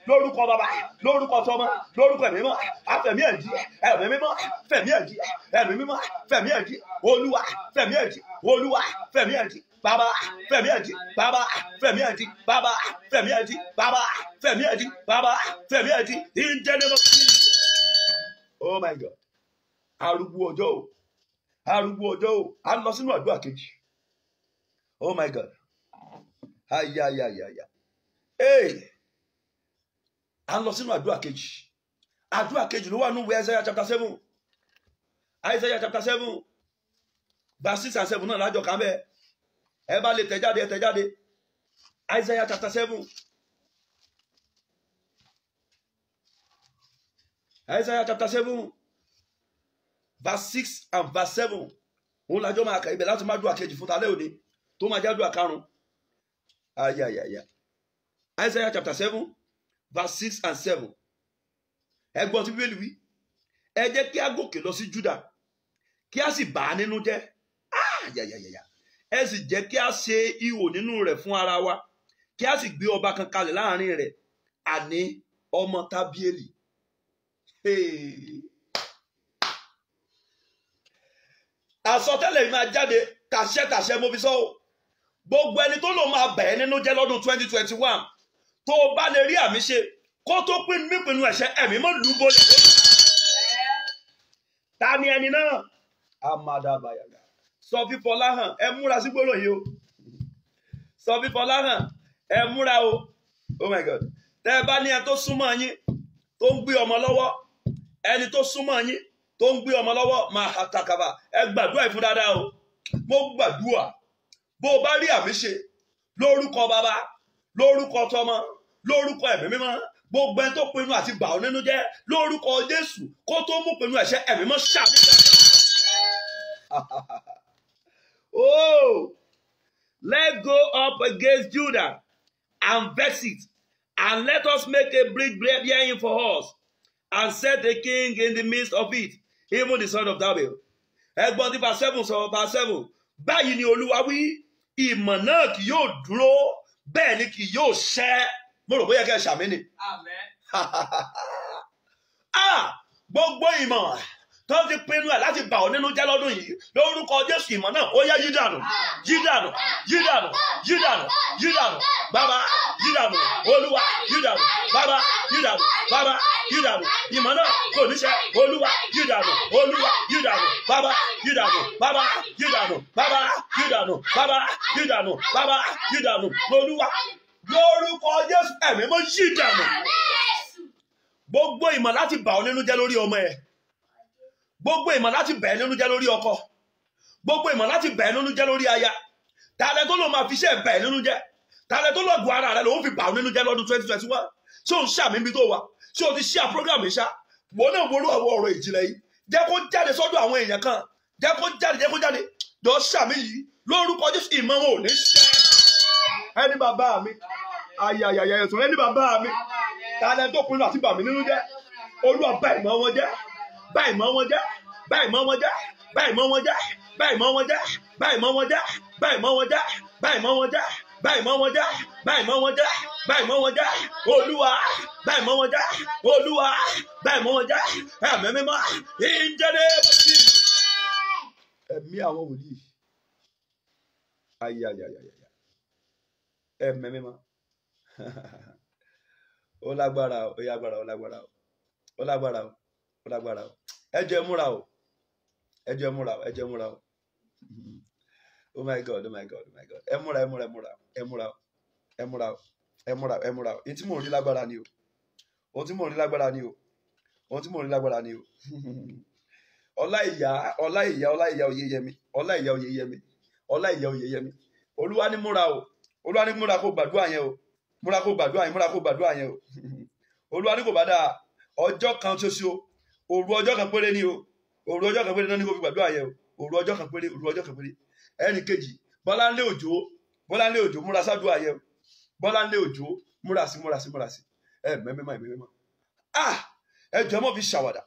lórúkọ bàbá lórúkọ tọmọ lórúkọ ẹ̀mí mímọ́ àfẹ̀mí ẹ̀dí ẹ̀mí mímọ́ fẹ̀mí ẹ̀dí ẹ̀mí mímọ́ fẹ̀mí ẹ̀dí Olúwa fẹ̀mí ẹ̀dí Olúwa fẹ̀mí ẹ̀dí bàbá fẹ̀mí ẹ̀dí bàbá fẹ̀mí ẹ̀dí bàbá fẹ̀mí ẹ̀dí bàbá fẹ̀mí ẹ̀dí bàbá fẹ̀mí ẹ̀dí in the name of Jesus. Oh my God arúgbó ọjọ́ o a lọ sínú àdúrà kejì. Oh my God ayayayaya a lọ sínú àdúrà kejì ló wà nínú ìwé Isaiah chapter 7 verse 6 and 7 náà lájọ kan bẹ́ẹ̀ ẹ bá lè tẹ̀jáde Isaiah chapter 7 verse 6 and verse 7 òun lájọ máa kà ibẹ̀ láti má dúà kejì fún talẹ́ òní tó máa jẹ́ dúà karùn-ún ayayaya Isaiah chapter 7 verse 6 and 7 ẹgbọ́n tí Bíbélì wí ẹ jẹ́ kí a gòkè lọ sí Júdà kí a sì bà á nínú jẹ́ ayayaya ẹ sì jẹ́ kí a ṣe ihò nínú rẹ̀ fún ara wa kí a sì gbé ọba kan kalẹ̀ láàrin rẹ̀ àní ọmọ Tábíélì. Àsọtẹ́lẹ̀ máa jáde tàṣẹ mo fi sọ o gbogbo ẹni tó lò máa bẹ̀ ẹ́ nínú jẹ́ lọ́dún 2021 tó o bá lè rí àmì ṣe kó tó nípinnu ẹ̀ṣẹ̀ ẹ̀mí mọ́ lùbọ́ lè. Ta ni ẹni náà? Amadabayaga sọ fífọlá hàn ẹ múra sí gbólóhùn yìí o sọ fífọlá hàn ẹ múra o oh my God tẹ́ ẹ bá ní ẹni tó súnmọ́ yín tó ń gbé ọmọ lọ́wọ́, ẹni tó súnmọ́ yín tó ń gbé ọmọ lọ́wọ́ máa àtàkàbà, ẹ gbàdúrà ìfún dáadáa o. Mo gbàdúrà bó o bá rí àmì ṣe lórúkọ bàbá, lórúkọ tọmọ, lórúkọ ẹ̀mí mímọ́, gbogbo ẹni tó pinnu àti bà ọ́ nínú jẹ́ lórúkọ Jésù kó tó mú pinnu ẹ̀ṣẹ̀ ẹ̀mí mọ́ ṣàmì. Oh, let's go up against Judah and vex it, and let us make a bridge herein for us, and set a king in the midst of it, even the son of David. Ẹgbọ́n tí verse 7 sọ, verse 7. Báyìí ni Olúwa wí, ìmọ̀ náà kì yóò dúró, bẹ́ẹ̀ ni kì yóò ṣẹ. Mo rò bóyá kẹ́ ẹ ṣàmì ni. Gbogbo ìmọ̀ tó ti pinnu ẹ̀ láti bà ọ́ nínú jẹ́ lọ́dún yìí lórúkọ Jésù, ìmọ̀ náà ó yá yí dànù, yí dànù, yí dànù, yí dànù, yí dànù, bàbá yí dànù, Olúwa yí dànù, bàbá yí dànù, bàbá yí dànù, ìmọ̀ náà kò ní ṣẹ, Olúwa yí dànù, Olúwa yí dànù, bàbá yí dànù, bàbá yí dànù, bàbá yí dànù, bàbá yí dànù, bàbá yí dànù, Olúwa lórúkọ Jésù ẹ̀mí mọ́ yí dànù. Gbogbo ìmọ̀ láti bà ọ́ nínú jẹ́ lórí ọmọ ẹ̀, gbogbo ìmọ̀ láti bẹ̀ ẹ́ nínú jẹ́ lórí ọkọ, gbogbo ìmọ̀ láti bẹ̀ ẹ́ nínú jẹ́ lórí aya, tààlẹ́ tó lò máa fi iṣẹ́ bẹ̀ ẹ́ nínú jẹ́, tààlẹ́ tó lọ́gùn ara rẹ̀ lòun fi bà ọ́ nínú jẹ́ lọ́dún 2021. Ṣé òun ṣàmì ibi tó wà? Ṣé o ti ṣí à program ìṣá? Wọ́n náà ború àwọn ọ̀rọ̀ ìjìnlẹ̀ yìí, jẹ́ kó jáde sọ́dọ̀ àwọn èèyàn kan, jẹ́ kó jáde jọ ṣàmì yìí lórúkọ Jésù, ìmọ̀ wọn ò ní ṣẹ. Ẹni bàbá mi, ayayaya ẹ̀sùn, ẹni bàbá mi, tààlẹ́ tó pinnu àti bà mí nínú jẹ́, Olúwa bà ìmọ̀ wọn jẹ́, bà ìmọ̀ wọn jẹ́, bà ìmọ̀ wọn jẹ́, bà ìmọ̀ wọn jẹ́, bà ìmọ̀ wọn jẹ́, bà ìmọ̀ wọn jẹ́, bà ìmọ̀ wọn jẹ́, bà ìmọ̀ wọn jẹ́, bà ìmọ̀ wọn jẹ́, bà ìmọ̀ wọn jẹ́, bà ìmọ̀ wọn jẹ́, Olúwa bà ìmọ̀ wọn jẹ́, Olúwa bà ìmọ̀ wọn jẹ́, ẹ̀mí mímọ́ ìjẹ́dẹ́ bọ́sí. Ẹ̀mí àwọn wòlíì, ayayaya, ẹ̀mí mímọ́ ó lágbára, ó lágbára, ó lágbára, ó lágbára, ó lágbára. Ẹ jẹ́ múra o, ẹ jẹ́ múra o, ẹ jẹ́ múra o. Oh my God, oh my God, oh my God. Ẹ múra, ẹ múra, ẹ múra, ẹ múra o, ẹ múra o, ẹ múra, ẹ múra o. Ohun tí mò ń rí lágbára ni o, ohun tí mò ń rí lágbára ni o, ohun tí mò ń rí lágbára ni o. Ọláìyá Oyèyẹmí, Ọláìyá Oyèyẹmí, Ọláìyá Oyèyẹmí. Olúwa ní múra o, Olúwa ní múra kó gbàdúrà yẹn o, múra kó gbàdúrà yẹn, múra kó gbàdúrà yẹn o. Olúwa ní kò bá dáa, ọjọ́ kan ṣoṣo, òru ọjọ́ kan péré ni o, òru ọjọ́ kan péré náà ní kó fi gbàdúrà yẹn o, òru ọjọ́ kan péré, òru ọjọ́ kan péré. Ẹnì kejì, Bọ́láńlé Òjó, múra sádùá yẹn o, Bọ́láńlé Òjó, múra sí. Mẹ́mẹ́mọ́. Ẹ jọ̀ọ́ mọ̀ fi ṣàwàdà,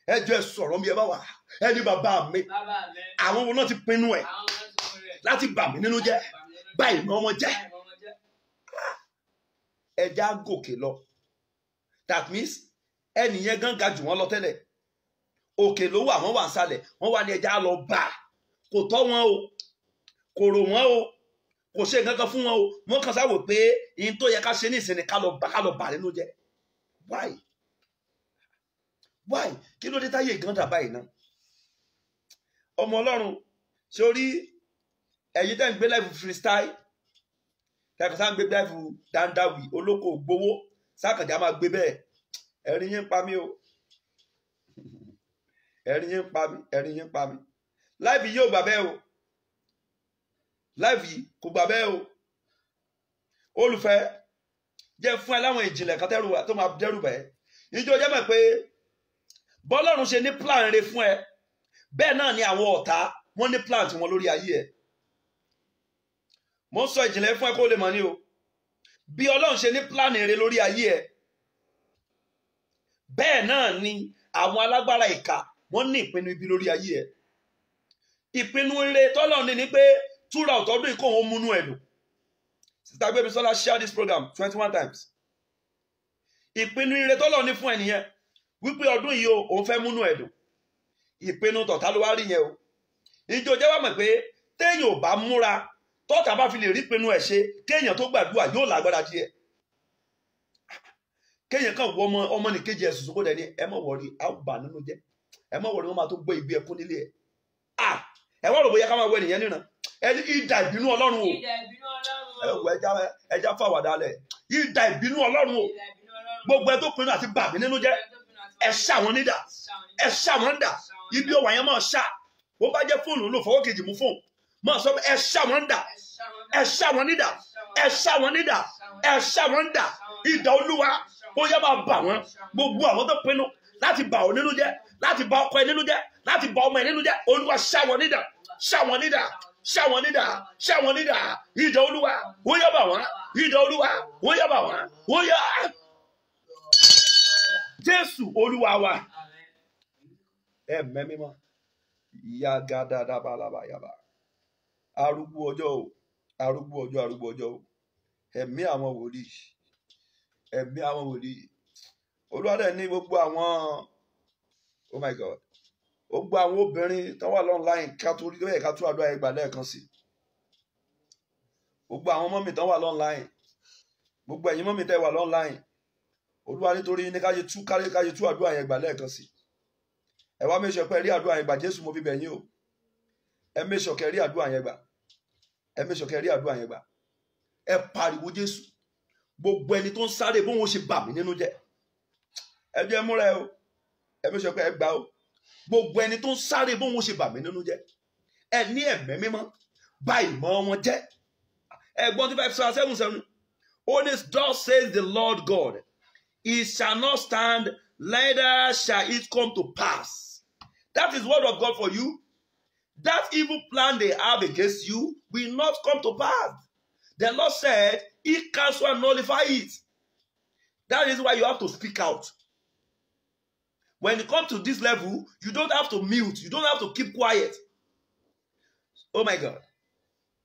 ẹ jọ̀ọ́ ẹ sọ̀rọ̀ mi ẹ bá wà, ẹni bàbá mi, àwọn wo náà ti pinnu ẹ̀ láti bà mí nínú jẹ́, bà ìmọ̀ wọn jẹ́. Ẹ já gòkè lọ. That means ẹni yẹn gan ga jù wọ́n lọ tẹ́lẹ̀, òkè ló wà, wọ́n wà nsàlẹ̀, wọ́n wà ní ẹja lọ bá, kò tọ́ wọn o, kò rò wọ́n o, kò ṣe nǹkan kan fún wọn o, wọ́n kàn sáwò pé ihun tó yẹ ká ṣe ní ìsinmi ká lọ bà nínú jẹ́. Why? Kí ló dé táyé gan dà báyìí náà? Ọmọ Ọlọ́run, sórí ẹ̀yin tẹ́ ń gbé life freestyle, kẹ́kọ̀ọ́ sáà ń gbé life dandawi, olóko gbowó, sákàndá máa gbé bẹ́ẹ̀. Ẹ̀rín yín pa mí o, ẹ̀rín yín pa mí, ẹ̀rín yín pa mí. Láìfì yìí ò gbà bẹ́ẹ̀ o, láìfì kò gbà bẹ́ẹ̀ o. Olùfẹ́, jẹ́ fún ẹ láwọn ìjìnlẹ̀ kan tó máa dẹ́rù bẹ́ẹ̀. Ìjọ jẹ́ mọ̀ pé bọ́lọ́run ṣe ní plan rere fún ẹ, bẹ́ẹ̀ náà ni àwọn ọ̀tá wọ́n ní plan tiwọn lórí ayé ẹ. Mo ń sọ ìjìnlẹ̀ fún ẹ kó lè mọ̀ ní o. Bí Ọlọ́run ṣe ní plan rere lórí ayé ẹ, bẹ́ẹ̀ náà ni àwọn alágbára ìkà wọ́n ní ìpinnu ibi lórí ayé ẹ. Ìpinnu rere tọ́lọ́run ní pé túra ọ̀tọ́dún ìkó òun múnú ẹ̀ dùn. Sister Gbémisọ́lá share this program 21 times. Ìpinnu rere tọ́lọ́run ní fún ẹnìyẹn wípé ọdún yìí òun fẹ́ múnú ẹ̀ dùn. Ìpinnu tọ̀tá ló wá rí yẹn o. Ìjọ jẹ́ wá mọ̀ pé téèyàn ò bá múra, tọ́tá bá fi lè rí pinnu ẹ̀ ṣe, kéèyàn tó gbàdúrà yóò lágbára díẹ̀. Kéèyàn kan wọ ọmọ nìkejì ẹ̀ sùsùn kó dẹ̀ ní ẹ mọ̀ wọ̀rí àwùbà nínú jẹ́, ẹ mọ̀ wọ̀rí wọn máa tó gbé ibi ẹkún nílé ẹ̀. Ẹ wọ́n rò bóyá ká máa wọ ènìyàn níran, ẹni ìdà ìbínú Ọlọ́run o. Ẹja fàwàdà lẹ̀, ìdà ìbínú Ọlọ́run o. gbogbo ẹ tó pinnu àti bà mí nínú jẹ́ ẹ ṣá wọn nídà, ẹ ṣá wọn dà. Ibi ọwà yẹn máa ṣá, bó bá jẹ́ fóònù ló fọwọ́ kejì mú fóònù máa sọ pé ẹ ṣá wọn dà, ẹ ṣá wọn nídà, ẹ ṣá wọn nídà, ẹ ṣá wọn dà. Idà Olúwa ó yá máa bà wọ́n. Gbogbo àwọn tó pinnu láti bà ọ́ nínú jẹ́, láti bà ọkọ ẹ nínú jẹ́, láti bà ọmọ ẹ nínú jẹ́, Olúwa ṣá wọn nídà, ṣá wọn nídà, ṣá wọn nídà, ṣá wọn nídà. Idà Olúwa ó yá bà wọ́n, idà Olúwa ó yá bà wọ́n, ó yá. Jésù Olúwa wa. Ẹ̀mí mímọ́ yagadadabalaba. Arúgbó ọjọ́ o, arúgbó ọjọ́, arúgbó ọjọ́ o. Ẹ̀mí àwọn wòlíì, ẹ̀mí àwọn wòlíì. Olúwa dẹ̀ ní gbogbo àwọn, oh my God, gbogbo àwọn obìnrin tó wà online ká tó rí lóye ká tó àdúrà ẹgbàá lẹ́ẹ̀kan sí. Gbogbo àwọn mọ́mì tó wà online, gbogbo ẹ̀yin mọ́mì tẹ́ wà online. Olúwa nítorí ní káyé tú àdúrà yẹn gbà lẹ́ẹ̀kan sí. Ẹ wá make sure pé rí àdúrà yẹn gbà, Jésù mo fi bẹ̀ yín o. Ẹ make sure kẹ́ rí àdúrà yẹn gbà, ẹ make sure kẹ́ rí àdúrà yẹn gbà. Ẹ pariwo Jésù, gbogbo ẹni tó ń sáré bó wọn ṣe bà mí nínú jẹ́, ẹ jẹ́ múra ẹ o. Ẹ make sure pé ẹ gbà o. Gbogbo ẹni tó ń sáré bó wọn ṣe bà mí nínú jẹ́, ẹ ní ẹ̀mí mímọ́ bà ìmọ̀ wọn jẹ́. Ẹgbọ́n tí 5:7. Only thus says the Lord God, it shall not stand, neither shall it come to pass. That is word of God for you. That evil plan they have against you will not come to pass. The Lord said, He cancel and nullify it. That is why you have to speak out. When it comes to this level, you don't have to mute. You don't have to keep quiet. Oh my God.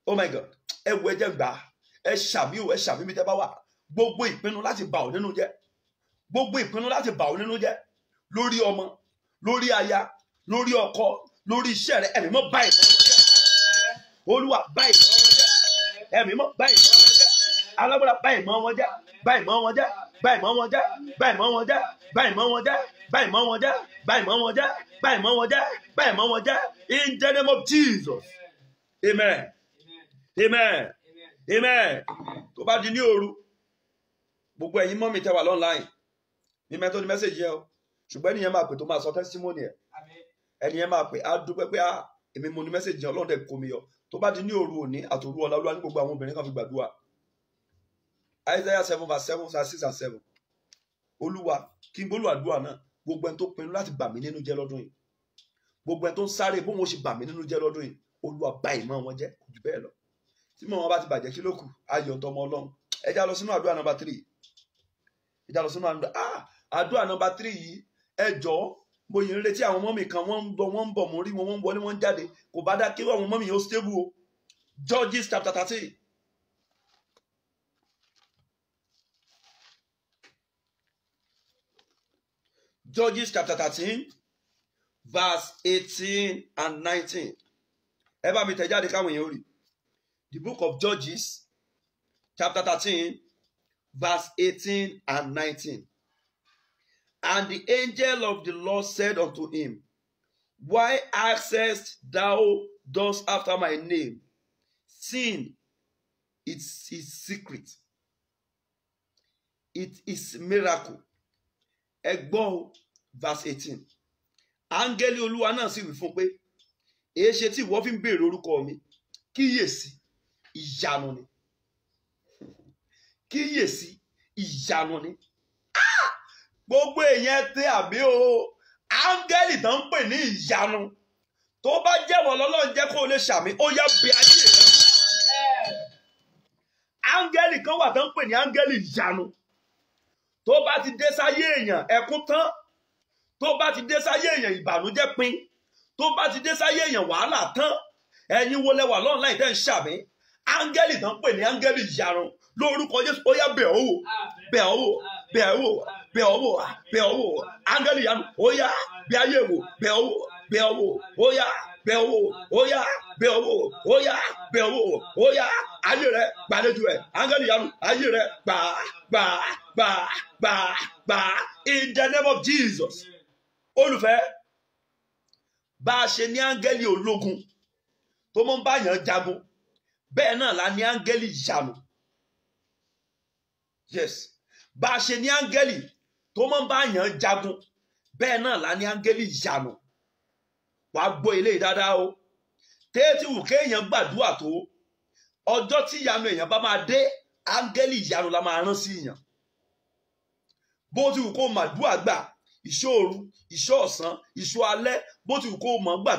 Oh my God. Ẹ wo ẹjẹ gbà, ẹ ṣàmì o, ẹ ṣàmì mi tẹ́ bá wà. Gbogbo ìpinnu láti bà ọ́ nínú jẹ́. Gbogbo ìpinnu láti bà ọ́ nínú jẹ́. Lórí ọmọ, lórí aya, lórí ọkọ, lórí iṣẹ́ rẹ, ẹ̀mí mọ́ bá ìmọ̀ wọn jẹ́. Olúwa bá ìmọ̀ wọn jẹ́. Ẹ̀mí mọ́ bá ìmọ̀ wọn jẹ́. Alágbára bá ìmọ̀ wọn jẹ́. Bá ìmọ̀ wọn jẹ́. Bá ìmọ̀ wọn jẹ́. Bá ìmọ̀ wọn jẹ́. Bá ìmọ̀ wọn jẹ́. Bá ìmọ̀ wọn jẹ́. Bá ìmọ̀ wọn jẹ́. Bá ìmọ̀ wọn jẹ́. Bá ìmọ̀ wọn jẹ́. In the name of Jesus. Amen. Amen. Amen. Tó bá di ní òru, gbogbo ẹ̀yin mọ́mì tẹ́ wà online, ní mẹ́tọ́ ní mẹ́sẹ̀jì yẹn o. Ṣùgbọ́n ẹnìyẹn máa pè tó máa sọ testimony ẹ̀. Ẹnìyẹn máa pè á dúpẹ́ pé èmi mo ní mẹ́sẹ̀jì yẹn, Ọlọ́run dẹ̀ kó mi yọ. Tó bá di ní òru òní àtòru ọ̀la, Olúwa ní gbogbo àwọn obìnrin kan fi gbàdúrà. Isaiah 7:7-6-7. Olúwa kí n bólú àdúrà náà, gbogbo ẹni tó pinnu láti bà mí nínú jẹ́ lọ́dún yìí, gbogbo ẹni tó ń sáré bó wọn ṣe bà mí nínú jẹ́ lọ́dún yìí, Olúwa bà ìmọ̀ wọn jẹ́ kò jù bẹ́ẹ̀ lọ. Tí mọ̀ wọn bá ti bàjẹ́ kí ló kù? Ayọ̀ tọmọ Ọlọ́run. Ẹ já lọ sínú àdúrà nọ́mbà 3. Ẹ já lọ sínú àdúrà nọ́mbà 3 yìí. Ẹ jọ̀ọ́, mo yìí ń retí àwọn mọ́mì kan, wọ́n ń bọ̀ mo rí wọn, wọ́n ń wọlé, wọ́n ń jáde. Kò bá dá kí àwọn mọ́mì yẹn ó stable o. Judges chapter 13. Judges chapter 13, verse 18 and 19. Ẹ bá mi tẹ̀ jáde káwọn èèyàn rí. The book of Judges chapter 13, verse 18 and 19. And the angel of the Lord said unto him, Why askest thou thus after my name? Sin, it is secret. It is miracle. Ẹ gbọ́ verse 18. Áńgẹ́lì Olúwa náà sì wí fún pé, èéṣe tí ìwọ fi ń béèrè orúkọ mi? Kíyèsí, ìyanu ni. Kíyèsí, ìyanu ni. Gbogbo èèyàn tẹ àbí o. Áńgẹ́lì tán ń pè ní ìyanu. Tó bá jẹ́wọ́ lọ́lọ́run jẹ́ kó o lè ṣàmì, ó yá bí ayé rẹ. Áńgẹ́lì kan wà tán ń pè ní áńgẹ́lì ìyanu. Tó bá ti dé sáyé èèyàn ẹkún tán, tó bá ti dé sáyé èèyàn ìbànújẹ́ pin, tó bá ti dé sáyé èèyàn wàhálà tán, ẹ̀yin wo lẹ wà online tẹ́ ń ṣàmì, áńgẹ́lì tán pè ní áńgẹ́lì ìyanu lórúkọ Jésù, ó yá bẹ̀ ọ́ wò, bẹ̀ ọ́ wò, bẹ̀ ọ́ wò, bẹ̀ ọ́ wò, bẹ̀ ọ́ wò, áńgẹ́lì ìyanu, ó yá bí ayé wò, bẹ̀ ọ́ wò, bẹ̀ ọ́ wò, ó yá bẹ̀ ọ́ wò, ó yá bẹ̀ ọ́ wò, ó yá bẹ̀ ọ́ wò, ó yá ayé rẹ gbàlejò ẹ̀, áńgẹ́lì ìyanu, ayé rẹ gbà gbà gbà gbà gbà in the name of Jesus. Olùfẹ́, bá a ṣe ní áńgẹ́lì ológun tó mọ́ ń bá yàn jagun, bẹ́ẹ̀ náà la ní áńgẹ́lì ìyanu. Yes, bá a ṣe ní áńgẹ́lì tó máa ń bá yàn jagun bẹ́ẹ̀ náà la ní áńgẹ́lì ìyanu. Wàá gbọ́ eléyìí dáadáa o. Téètì wù kéèyàn gbàdúrà tó ọjọ́ tí ìyanu èèyàn bá máa dé áńgẹ́lì ìyanu la máa rán sí èèyàn. Bó ti wù kó màdúrà gbà ìṣọ́ òru ìṣọ́ ọ̀sán ìṣọ́ alẹ́ bó ti wù kó mọ̀ gbà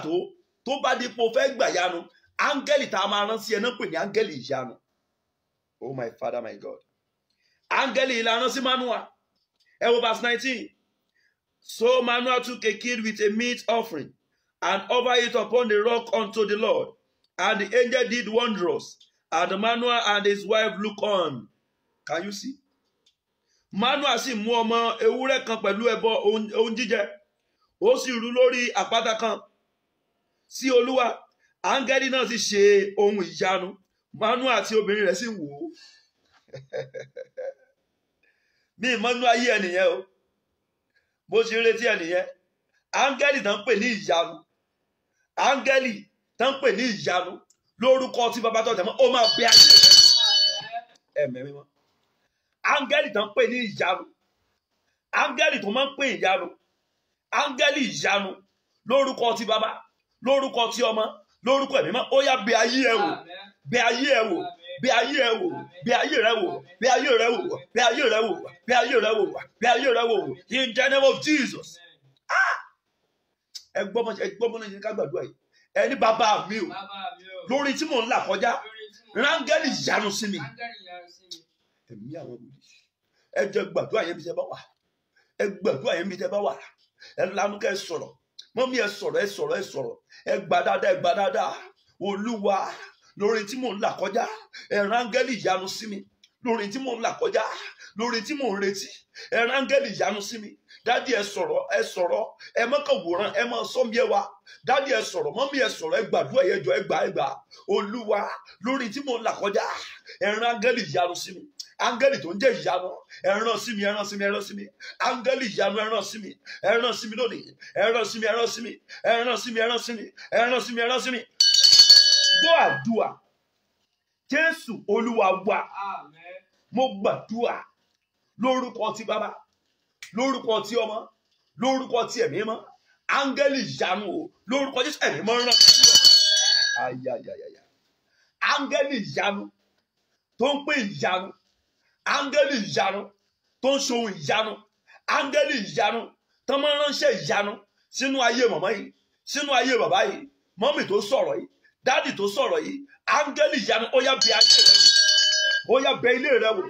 tó bá dípò fẹ́ gbà yanu áńgẹ́lì tá a máa rán sí ẹ náà pè ní áńgẹ́lì ìyanu. Oh my Father, my God. Áńgẹ́lì ìlànà sí Manoa. Ẹ wo verse 19. So Manoa took a kid with a meat offering and offered it upon the rock unto the Lord. And the angel did wonders. And Manoa and his wife looked on. Can you see? Manoa sì mú ọmọ ewúrẹ́ kan pẹ̀lú ẹbọ ohun jíjẹ. Ó sì rú lórí àpáta kan sí Olúwa. Áńgẹ́lì náà sì ṣe ohun ìyanu. Manoa àti obìnrin rẹ̀ sì wò ó. Mi ìmọ̀nú ayé ẹnìyẹn o. Bó ṣe retí ẹnìyẹn. Áńgẹ́lì tán pè ní ìyanu. Áńgẹ́lì tán pè ní ìyanu. Lórúkọ tí bàbá tó tẹ̀mọ́ ó máa bẹ ayé rẹ̀. Ẹ̀mẹ́ mímọ́. Áńgẹ́lì tán pè ní ìyanu. Áńgẹ́lì tó máa ń pè ìyanu. Áńgẹ́lì ìyanu. Lórúkọ tí bàbá. Lórúkọ tí ọmọ. Lórúkọ ẹ̀mí mọ́. Ó yá bẹ ayé ẹ wò. Bẹ ayé ẹ wò. Bẹ ayé ẹ wò. Bẹ ayé rẹ wò. Bẹ ayé rẹ wò. Bẹ ayé rẹ wò. Bẹ ayé rẹ wò. Bẹ ayé rẹ wò. In the name of Jesus. Ẹ gbọ́ mọ́ ní ká gbàdúrà yìí. Ẹni bàbá mi o. Lórí tí mò ń là kọjá. Rángẹ́lì ìyanu sí mi. Ẹ̀mí àwọn wòlíì. Ẹ jẹ́ gbàdúrà yẹn bí tẹ́ bá wà. Ẹ gbàdúrà yẹn bí tẹ́ bá wà. Ẹ lanu kẹ́ sọ̀rọ̀. Mọ́mí ẹ sọ̀rọ̀ ẹ sọ̀rọ̀ ẹ sọ̀rọ̀. Ẹ gbà dáadáa ẹ gbà dáadáa. Olúwa lórí tí mò ń là kọjá. Ẹ rángẹ́lì ìyanu sí mi. Lórí tí mò ń là kọjá. Lórí tí mò ń retí. Ẹ rángẹ́lì ìyanu sí mi. Dádì ẹ sọ̀rọ̀ ẹ sọ̀rọ̀. Ẹ má kàn wòran ẹ má sọ mí ẹ wá. Dádì ẹ sọ̀rọ̀ mọ́mí ẹ sọ̀rọ̀ ẹ gbàdúrà yẹn jọ ẹ gbà. Olúwa lórí tí mò ń là kọjá. Ẹ rángẹ́lì ìyanu sí mi. Áńgẹ́lì tó ń jẹ́ ìyanu ẹ rán sí mi ẹ rán sí mi ẹ rán sí mi. Áńgẹ́lì ìyanu ẹ rán sí mi ẹ rán sí mi lónìí ẹ rán sí mi ẹ rán sí mi ẹ rán sí mi ẹ rán sí mi ẹ rán sí mi ẹ rán sí mi. Gbọ́ àdúrà Jésù Olúwa wa. Mo gbàdúrà lórúkọ ti bàbá lórúkọ ti ọmọ lórúkọ ti ẹ̀mí mọ́. Áńgẹ́lì ìyanu o lórúkọ Jésù ẹ̀mí mọ́ rán sí mi. Ayayayaya. Áńgẹ́lì ìyanu tó ń pè ìyanu. Áńgẹ́lì ìyanu tó ń ṣohun ìyanu. Áńgẹ́lì ìyanu tó máa ń ránṣẹ́ ìyanu sínú ayé màmá yìí sínú ayé bàbá yìí mọ́mì tó sọ̀rọ̀ yìí dádì tó sọ̀rọ̀ yìí. Áńgẹ́lì ìyanu ó yá bẹ ayé rẹ wò. Ó yá bẹ ilé rẹ wò.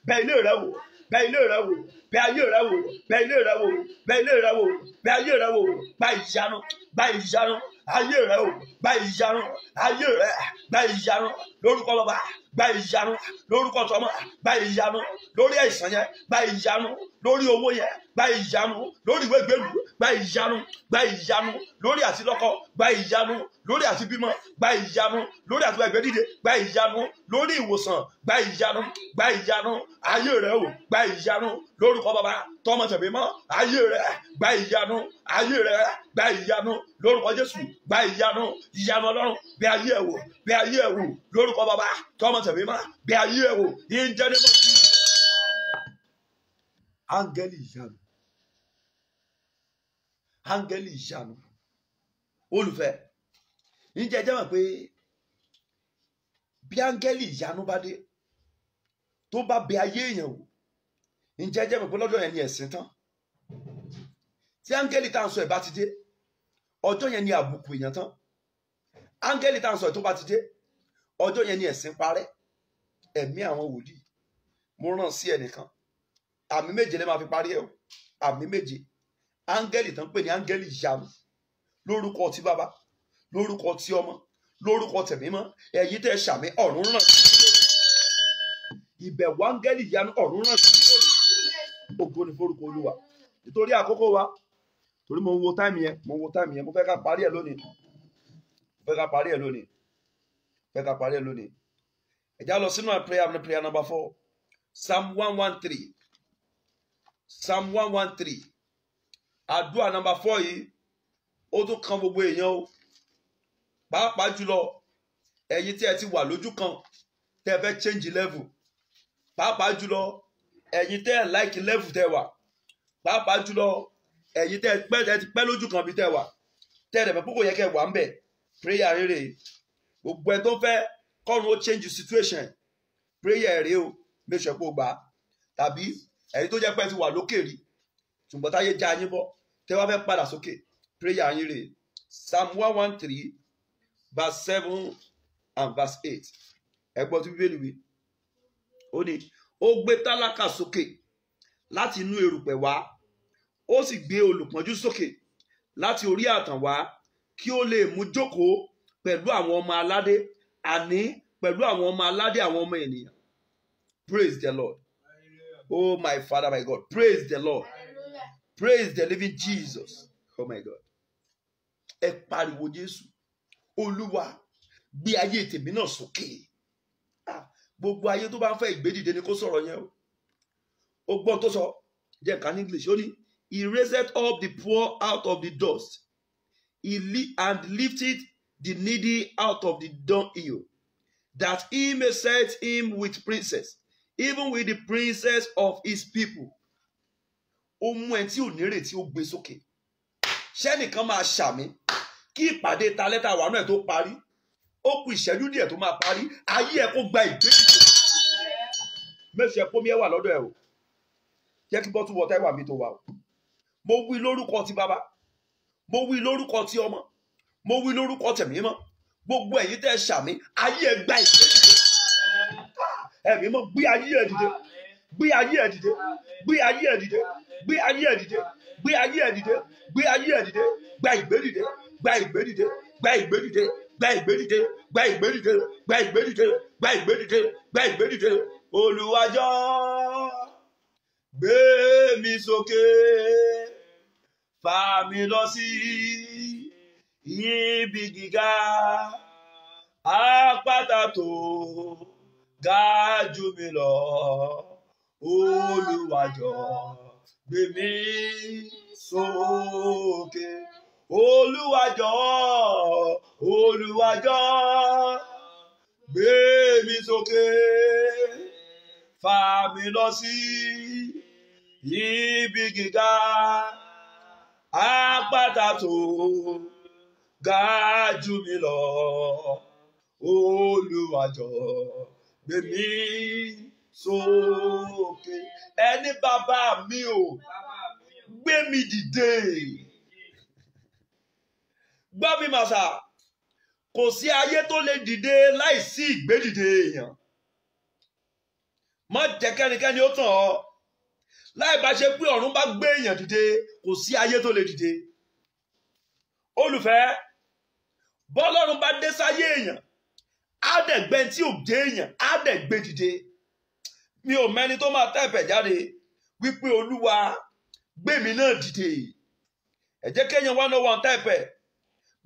Bẹ ilé rẹ wò. Bẹ ilé rẹ wò. Bẹ ayé rẹ wò. Bẹ ilé rẹ wò. Bẹ ilé rẹ wò. Bẹ ayé rẹ wò. Gba ìyanu. Gba ìyanu. Ayé rẹ wò. Gba ìyanu. Ayé rẹ. Gba ìyanu. Lórúkọ bàbá. Gba ìyanu. Lórúkọ tọmọ. Gba ìyanu. Lórí àìsàn yẹn. Gba ìyanu. Lórí owó yẹn. Gba ìyanu. Lórí ìwé ìgbélú. Gba ìyanu. Gba ìyanu. Lórí àtilọ́kọ. Gba ìyanu. Lórí àti bímọ. Gba ìyanu. Lórí àti ẹgbẹ́ dídé. Gba ìyanu. Lórí ìwòsàn. Gba ìyanu. Gba ìyanu. Ayé rẹ wò. Gba ìyanu. Lórúkọ bàbá tọmọ tẹ̀mí mọ́. Ayé rẹ. Gba ìyanu. Ayé rẹ. Gba ìyanu. Lórúkọ Jésù. Gba ìyanu. Ìyanu Ọlọ́run. Bẹ ayé ẹ wò. Bẹ ayé ẹ wò. Lórúkọ bàbá tọmọ tẹ̀mí mọ́. Bẹ ayé ẹ wò. Ìjẹ́ni mọ́. Áńgẹ́lì ìyanu. Áńgẹ́lì ìyanu. Olùfẹ́ ǹjẹ́ jẹ́ mọ̀ pé bí áńgẹ́lì ìyanu bá dé tó bá bẹ ayé èèyàn wò ǹjẹ́ jẹ́ mọ̀ pé lọ́dọ̀ yẹn ni ẹ̀sìn tán. Tí áńgẹ́lì tá à ń sọ ẹ̀ bá ti dé ọjọ́ yẹn ni àbùkù èèyàn tán. Áńgẹ́lì tá à ń sọ ẹ̀ tó bá ti dé ọjọ́ yẹn ni ẹ̀sìn parẹ́. Ẹ̀mí àwọn wòlíì mo rán sí ẹnìkan àmì méje lè máa fi parí ẹ̀ o. Àmì méje. Áńgẹ́lì tán pè ní áńgẹ́lì ìyanu lórúkọ ti bàbá lórúkọ ti ọmọ lórúkọ tẹ̀mí mọ́. Ẹ̀yin tẹ́ ṣàmì ọ̀run ràn sí lónìí. Ìbẹ̀wò áńgẹ́lì ìyanu ọ̀run ràn sí lónìí. Ògo ni forúkọ Olúwa. Nítorí àkókò wa torí mo wo táìmì yẹn mo fẹ́ ká parí ẹ̀ lónìí. Ẹ já lọ sínú prayer number 4 Psalm 113 àdúrà number 4 yìí ó tún kan gbogbo èèyàn o. Pàápàá jùlọ ẹ̀yin tí ẹ ti wà lójú kan tẹ́ ẹ fẹ́ change level. Pàápàá jùlọ ẹ̀yin tẹ́ ẹ̀ láìkí lẹ́fù tẹ́ wà pàápàá jùlọ ẹ̀yin tẹ́ ẹ ti pẹ́ lójú kan bí tẹ́ wà tẹ́ ẹ̀ dẹ̀ púpọ̀ yẹ kẹ́ wà ń bẹ̀ prayer rere gbogbo ẹ̀ tó fẹ́ kọ́run ó change situation prayer rere o make sure pé o gbà tàbí ẹ̀yin tó jẹ́ pé ẹ ti wà lókè rí ṣùgbọ́n táyé já yín bọ́ tẹ́ wá fẹ́ padà sókè prayer yín rere Psalm 113 verse 7 and verse 8 ẹgbọ́n tí bíbélì wí ó ní ó gbé tálákà sókè láti inú erùpẹ̀ wá ó sì gbé olùpọ́njú sókè láti orí ààtàn wá kí ó lè mú jókòó pẹ̀lú àwọn ọmọ aládé àní pẹ̀lú àwọn ọmọ aládé àwọn ọmọ ènìyàn. Praise the Lord. Oh my Father, my God. Praise the Lord. Praise the living Jesus. Oh my God. Ẹ pariwo Jésù. Olúwa gbé ayé tèmi náà sókè. Gbogbo ayé tó bá ń fẹ́ ìgbédìde ni kó sọ̀rọ̀ yẹn o. Ó gbọ́n tó sọ jẹ́ ká ní English ó ní he raised up the poor out of the dust and lifted the needy out of the dunghill, that he may set him with princes, even with the princes of his people. Ó mú ẹni tí ò nírètí ó gbé sókè. Ṣẹ́nìkan máa ṣàmì kí ìpàdé ta lẹ́tà wà náà tó parí. Ó kù ìṣẹ́jú díẹ̀ tó máa parí. Ayé ẹ̀ kó gba ìgbésí. Mẹ́sàn-án ẹ̀kọ́ mi ẹ̀ wà lọ́dọ̀ ẹ̀ o. Jẹ́ kí bọ́tú wọ́tá ẹ̀wà mi tó wà o. Mo wí lórúkọ ti bàbá. Mo wí lórúkọ ti ọmọ. Mo wí lórúkọ tẹ̀mí mọ́. Gbogbo ẹ̀yin tẹ́ ṣàmì ayé ẹ̀ gba ìgbésí. Ẹ̀mí mọ́ gbé ayé ẹ̀ dìde. Gbé ayé ẹ̀ dìde. Gbé ayé ẹ̀ dìde. Gbé ayé ẹ̀ dìde. Gbé ayé ẹ̀ dìde. Gbé ayé ẹ̀ dìde. Gba ìgbé dìde. Gba ìgbé dìde. Gba ìgbé dìde. Gba ìgbé dìde. Gba ìgbé dìde. Gba ìgbé dìde. Gba ìgbé dìde. Gba ìgbé dìde. Olúwa jọ̀ọ́ gbé mi sókè, fà mí lọ sí ibi gíga, àpáta tó ga jù mí lọ. Olúwa jọ̀ọ́ gbé mi sókè. Olúwa jọ̀ọ́, Olúwa jọ̀ọ́ gbé mi sókè, fà mí lọ sí ibi gíga, àpáta tó ga jù mí lọ. Olúwa jọ̀ọ́ gbé mi sókè. Ẹni bàbá mi ò gbé mi dìde. Gbọ́ mi màsà, kò sí ayé tó lè dìde láìsí ìgbédìde èèyàn. Má jẹ́ kẹ́nikẹ́ni ó tàn ọ́. Láì bá ṣe pé ọ̀run bá gbé èèyàn dìde, kò sí ayé tó lè dìde. Olùfẹ́, bọ́lọ́run bá dé sáyé èèyàn, á dẹ̀ gbé tí ò dé èèyàn, á dẹ̀ gbé dìde. Mi ò mẹ́ni tó máa tẹ̀pẹ̀ jáde wípé Olúwa gbé mi náà dìde. Ẹ jẹ́ kéèyàn wá náà wọ́n tẹ̀pẹ̀.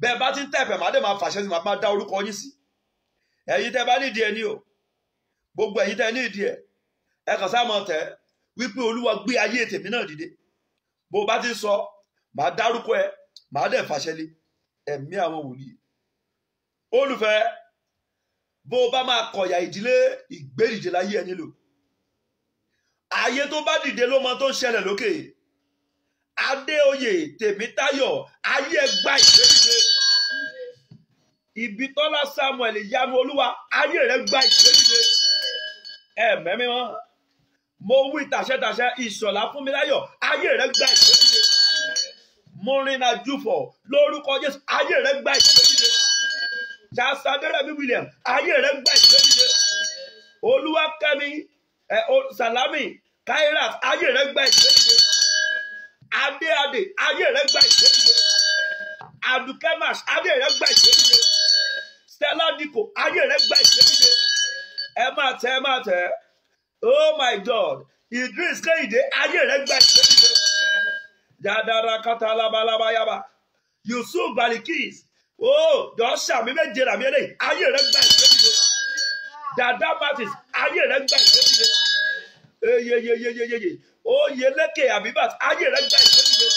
Bẹ́ẹ̀ bá ti ń tẹ̀pẹ̀, màá dẹ̀ máa fàṣẹ sí, màá máa dá orúkọ yín sí. Ẹ̀yin tẹ́ bá nídìí ẹ ní o. Gbogbo ẹ̀yin tẹ́ nídìí ẹ. Ẹ kàn sáà máa tẹ̀ wípé Olúwa gbé ayé tèmi náà dìde. Bó bá ti sọ, màá dárúkọ ẹ, màá dẹ̀ fàṣẹ lé. Ẹ̀mí àwọn wòlíì. Olùfẹ́, bó bá máa kọ̀yà ìdílé, ìgbédìde láyé ẹ nílò. Ayé tó bá dìde ló mọ tó ń ṣẹlẹ̀ lókè. Adéoyè Tèmítáyọ̀, ayé ẹ gba ìgbédìde. Ìbítọ́lá Samuel Ìyanu Olúwa, ayé rẹ gba ìgbédìde. Ẹ̀mẹ́mí wọn. Mo wí tàṣẹ́tàṣẹ́ Ìṣọ̀lá Fúnmiláyọ̀, ayé rẹ gba ìgbédìde. Mọ́rìnà Júfọ̀, lórúkọ Jésù, ayé rẹ gba ìgbédìde. Ṣàṣàdẹ́rẹ́bí William, ayé rẹ gba ìgbédìde. Olúwakẹ́mi Sàlámì Kairat, ayé rẹ gba ìgbédìde. Adé, ayé rẹ gba ìgbédìde. Abdulkemash, ayé rẹ gba ìgbédìde. Stella Diko, ayé rẹ gba ìgbédìde. Ẹ máa tẹ̀. Oh my God. Idris Kehinde, ayé rẹ gba ìgbédìde. Jadara kata labalabayaba. Yusuf Balikis. Oh, Joshua mi méje rà mí eléyìí. Ayé rẹ gba ìgbédìde. Dada Baptist, ayé rẹ gba ìgbédìde. Eyeyeyeyeye. Oyeleke Abibat, ayé rẹ gba ìgbédìde.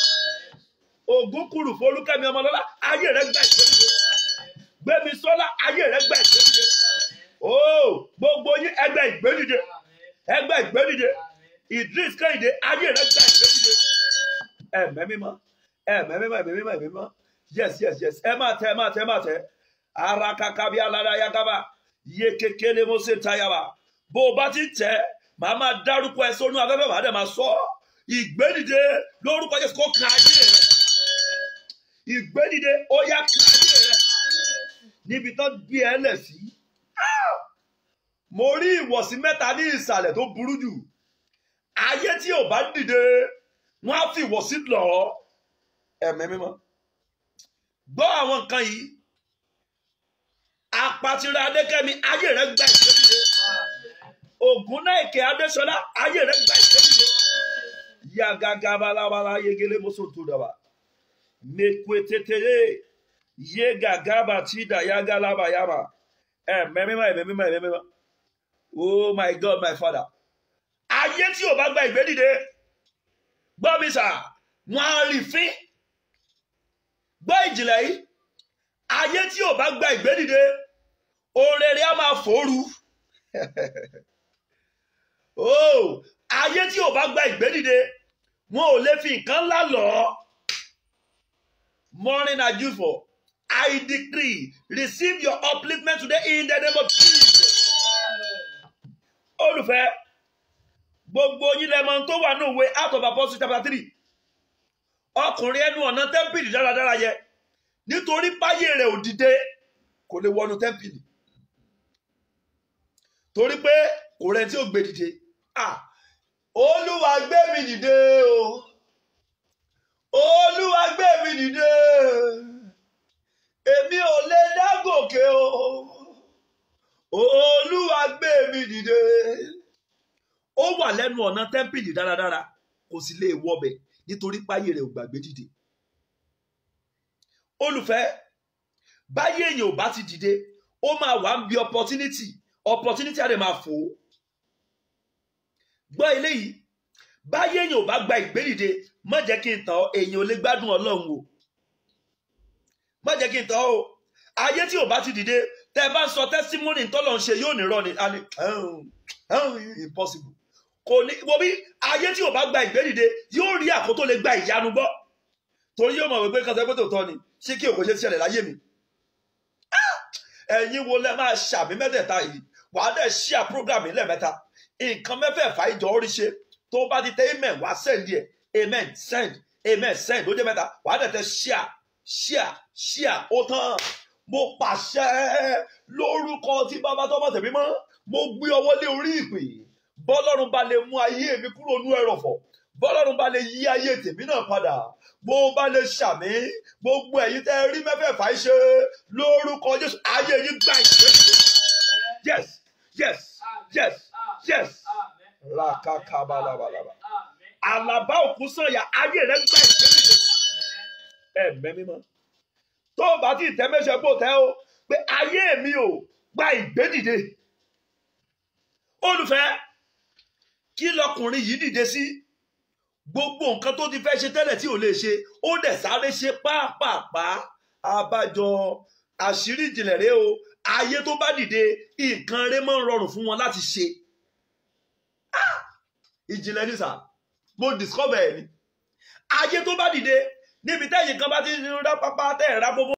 Ògúnkùrù Folúkẹ́mi Ọmọlọ́lá, ayé rẹ gba ìgbédìde. Gbémisọ́lá, ayé rẹ gba ìgbédìde. Oh, gbogbo yín ẹgbẹ́ ìgbédìde. Ẹgbẹ́ ìgbédìde. Idris Kẹ́hìndé ayé rẹ̀ gba ìgbédìde ẹ̀mẹ́ mímọ́ ẹ̀mẹ́ mímọ́ ẹ̀mẹ́ mímọ́ ẹ̀mẹ́ mímọ́ yes yes yes ẹ máa tẹ ẹ máa tẹ ẹ máa tẹ ara kaka bí alára yagaba yé kékeré mo ṣe tayaba bó o bá ti tẹ màá máa dárúkọ ẹ sónú afẹ́fẹ́ màá dẹ̀ máa sọ ìgbédìde lórúkọ Jésù kó kan ayé rẹ ìgbédìde ó yá kan ayé rẹ níbi tán gbé ẹ lẹ̀ sí mo rí ìwọ̀sí mẹ́ta ní ìsàlẹ̀ tó burú jù ayé tí ò bá dìde wọ́n á fi ìwọ̀sí lọ ẹ̀mẹ́ mímọ́ gbọ́ àwọn nǹkan yìí Àpàtìrẹ Adékẹ́mi ayé rẹ gba ìgbédìde Ògúnnáìkè Adéṣọlá ayé rẹ gba ìgbédìde yagaga balabala yegele mosoto daba mekwetetere yegagaba tida yagalaba yaba ẹ̀mẹ́ mímọ́ oh my God my Father ayé tí ò bá gba ìgbédìde gbọ́ mi sà wọ́n á rí fín gbọ́ ìjìnlẹ̀ yìí ayé tí ò bá gba ìgbédìde orere á máa fòoru oh ayé tí ò bá gba ìgbédìde wọn ò lè fi nǹkan ńlá lọ morning and beautiful I decree receive your upliftment today in the name of Jesus olùfẹ́ gbogbo yín lẹ́mọ̀ tó wà ní òwe Acts of Apostles chapter 3 ọkùnrin ẹnu ọ̀nà tẹ́ḿpìlì dáradára yẹ nítorí páyé rẹ̀ ò dìde kò lè wọnú tẹ́ḿpìlì torí pé kò rẹ̀ tí ó gbé dìde Olúwa gbé mi dìde o Olúwa gbé mi dìde èmi ò lè dá gòkè o Olúwa gbé mi dìde ó wà lẹ́nu ọ̀nà tẹ́ḿpìlì dáradára kò sì lè wọbẹ̀ nítorí páyé rẹ̀ ò gbàgbé dìde olùfẹ́ báyé èèyàn ò bá ti dìde ó máa wà ń bí opportunity á lè máa fò ó gbọ́ eléyìí báyé èèyàn ò bá gba ìgbédìde má jẹ́ kí n tàn ọ́ èèyàn ò lè gbádùn Ọlọ́run o má jẹ́ kí n tàn ọ́ o ayé tí ò bá ti dìde tẹ́ ẹ bá ń sọ testimony tọ́lọ̀ ń ṣe yóò ní rọ́ ni impossible kò ní wo bí ayé tí ò bá gba ìgbédìde yóò rí àkótó lè gba ìyanu gbọ́ torí yóò mọ̀ wípé kan sọ pé tòótọ́ ni ṣé kí òkò ṣe ṣẹlẹ̀ láyé mi ẹ̀yin wo lẹ máa ṣàmì mẹ́tẹ̀ẹ̀ta yìí wàá dẹ̀ ṣíà program lẹ́ẹ̀mẹ́ta nǹkan mẹ́fẹ̀ẹ̀fà ìjọ orí ṣe tó bá ti tẹ amen wàá send yẹ amen send ó jẹ́ mẹ́ta wàá dẹ̀ tẹ ṣíà ó tán mo pàṣẹ lórúkọ tí bàbá tó mọ̀ tẹ̀mí mọ́ mo gbé ọwọ́ lé orí ìpè bọ́lọ́run bá lè mú ayé mi kúrò nú ẹrọ̀fọ̀ bọ́lọ́run bá lè yí ayé tèmi náà padà bó bá lè ṣàmì gbogbo ẹ̀yin tẹ́ rí mẹ́fẹ̀ẹ̀fà ṣe lórúkọ Jésù ayé yín gbà ìgbésẹ̀ yes rakakabalabalaba àlàbá òkú sànyà ayé rẹ gbà ìgbésẹ̀ ẹ̀mẹ́ mímọ́ tó bá ti tẹ́ mẹ́sẹ̀ bò tẹ́ o pé ayé mi ò gba ìgbédìde olùfẹ́ kí lọkùnrin yìí dìde sí gbogbo nǹkan tó ti fẹ́ ṣe tẹ́lẹ̀ tí ò lè ṣe ó dẹ̀ sáré ṣe pápápá abájọ àṣírí ìjìnlẹ̀ rẹ o ayé tó bá dìde nǹkan rẹ máa ń rọrùn fún wọn láti ṣe ìjìnlẹ̀ ní sà mo discover ẹ̀ ni ayé tó bá dìde níbi tẹ́yìn kan bá ti rá pápá tẹ́ ẹ̀ rá gbogbo.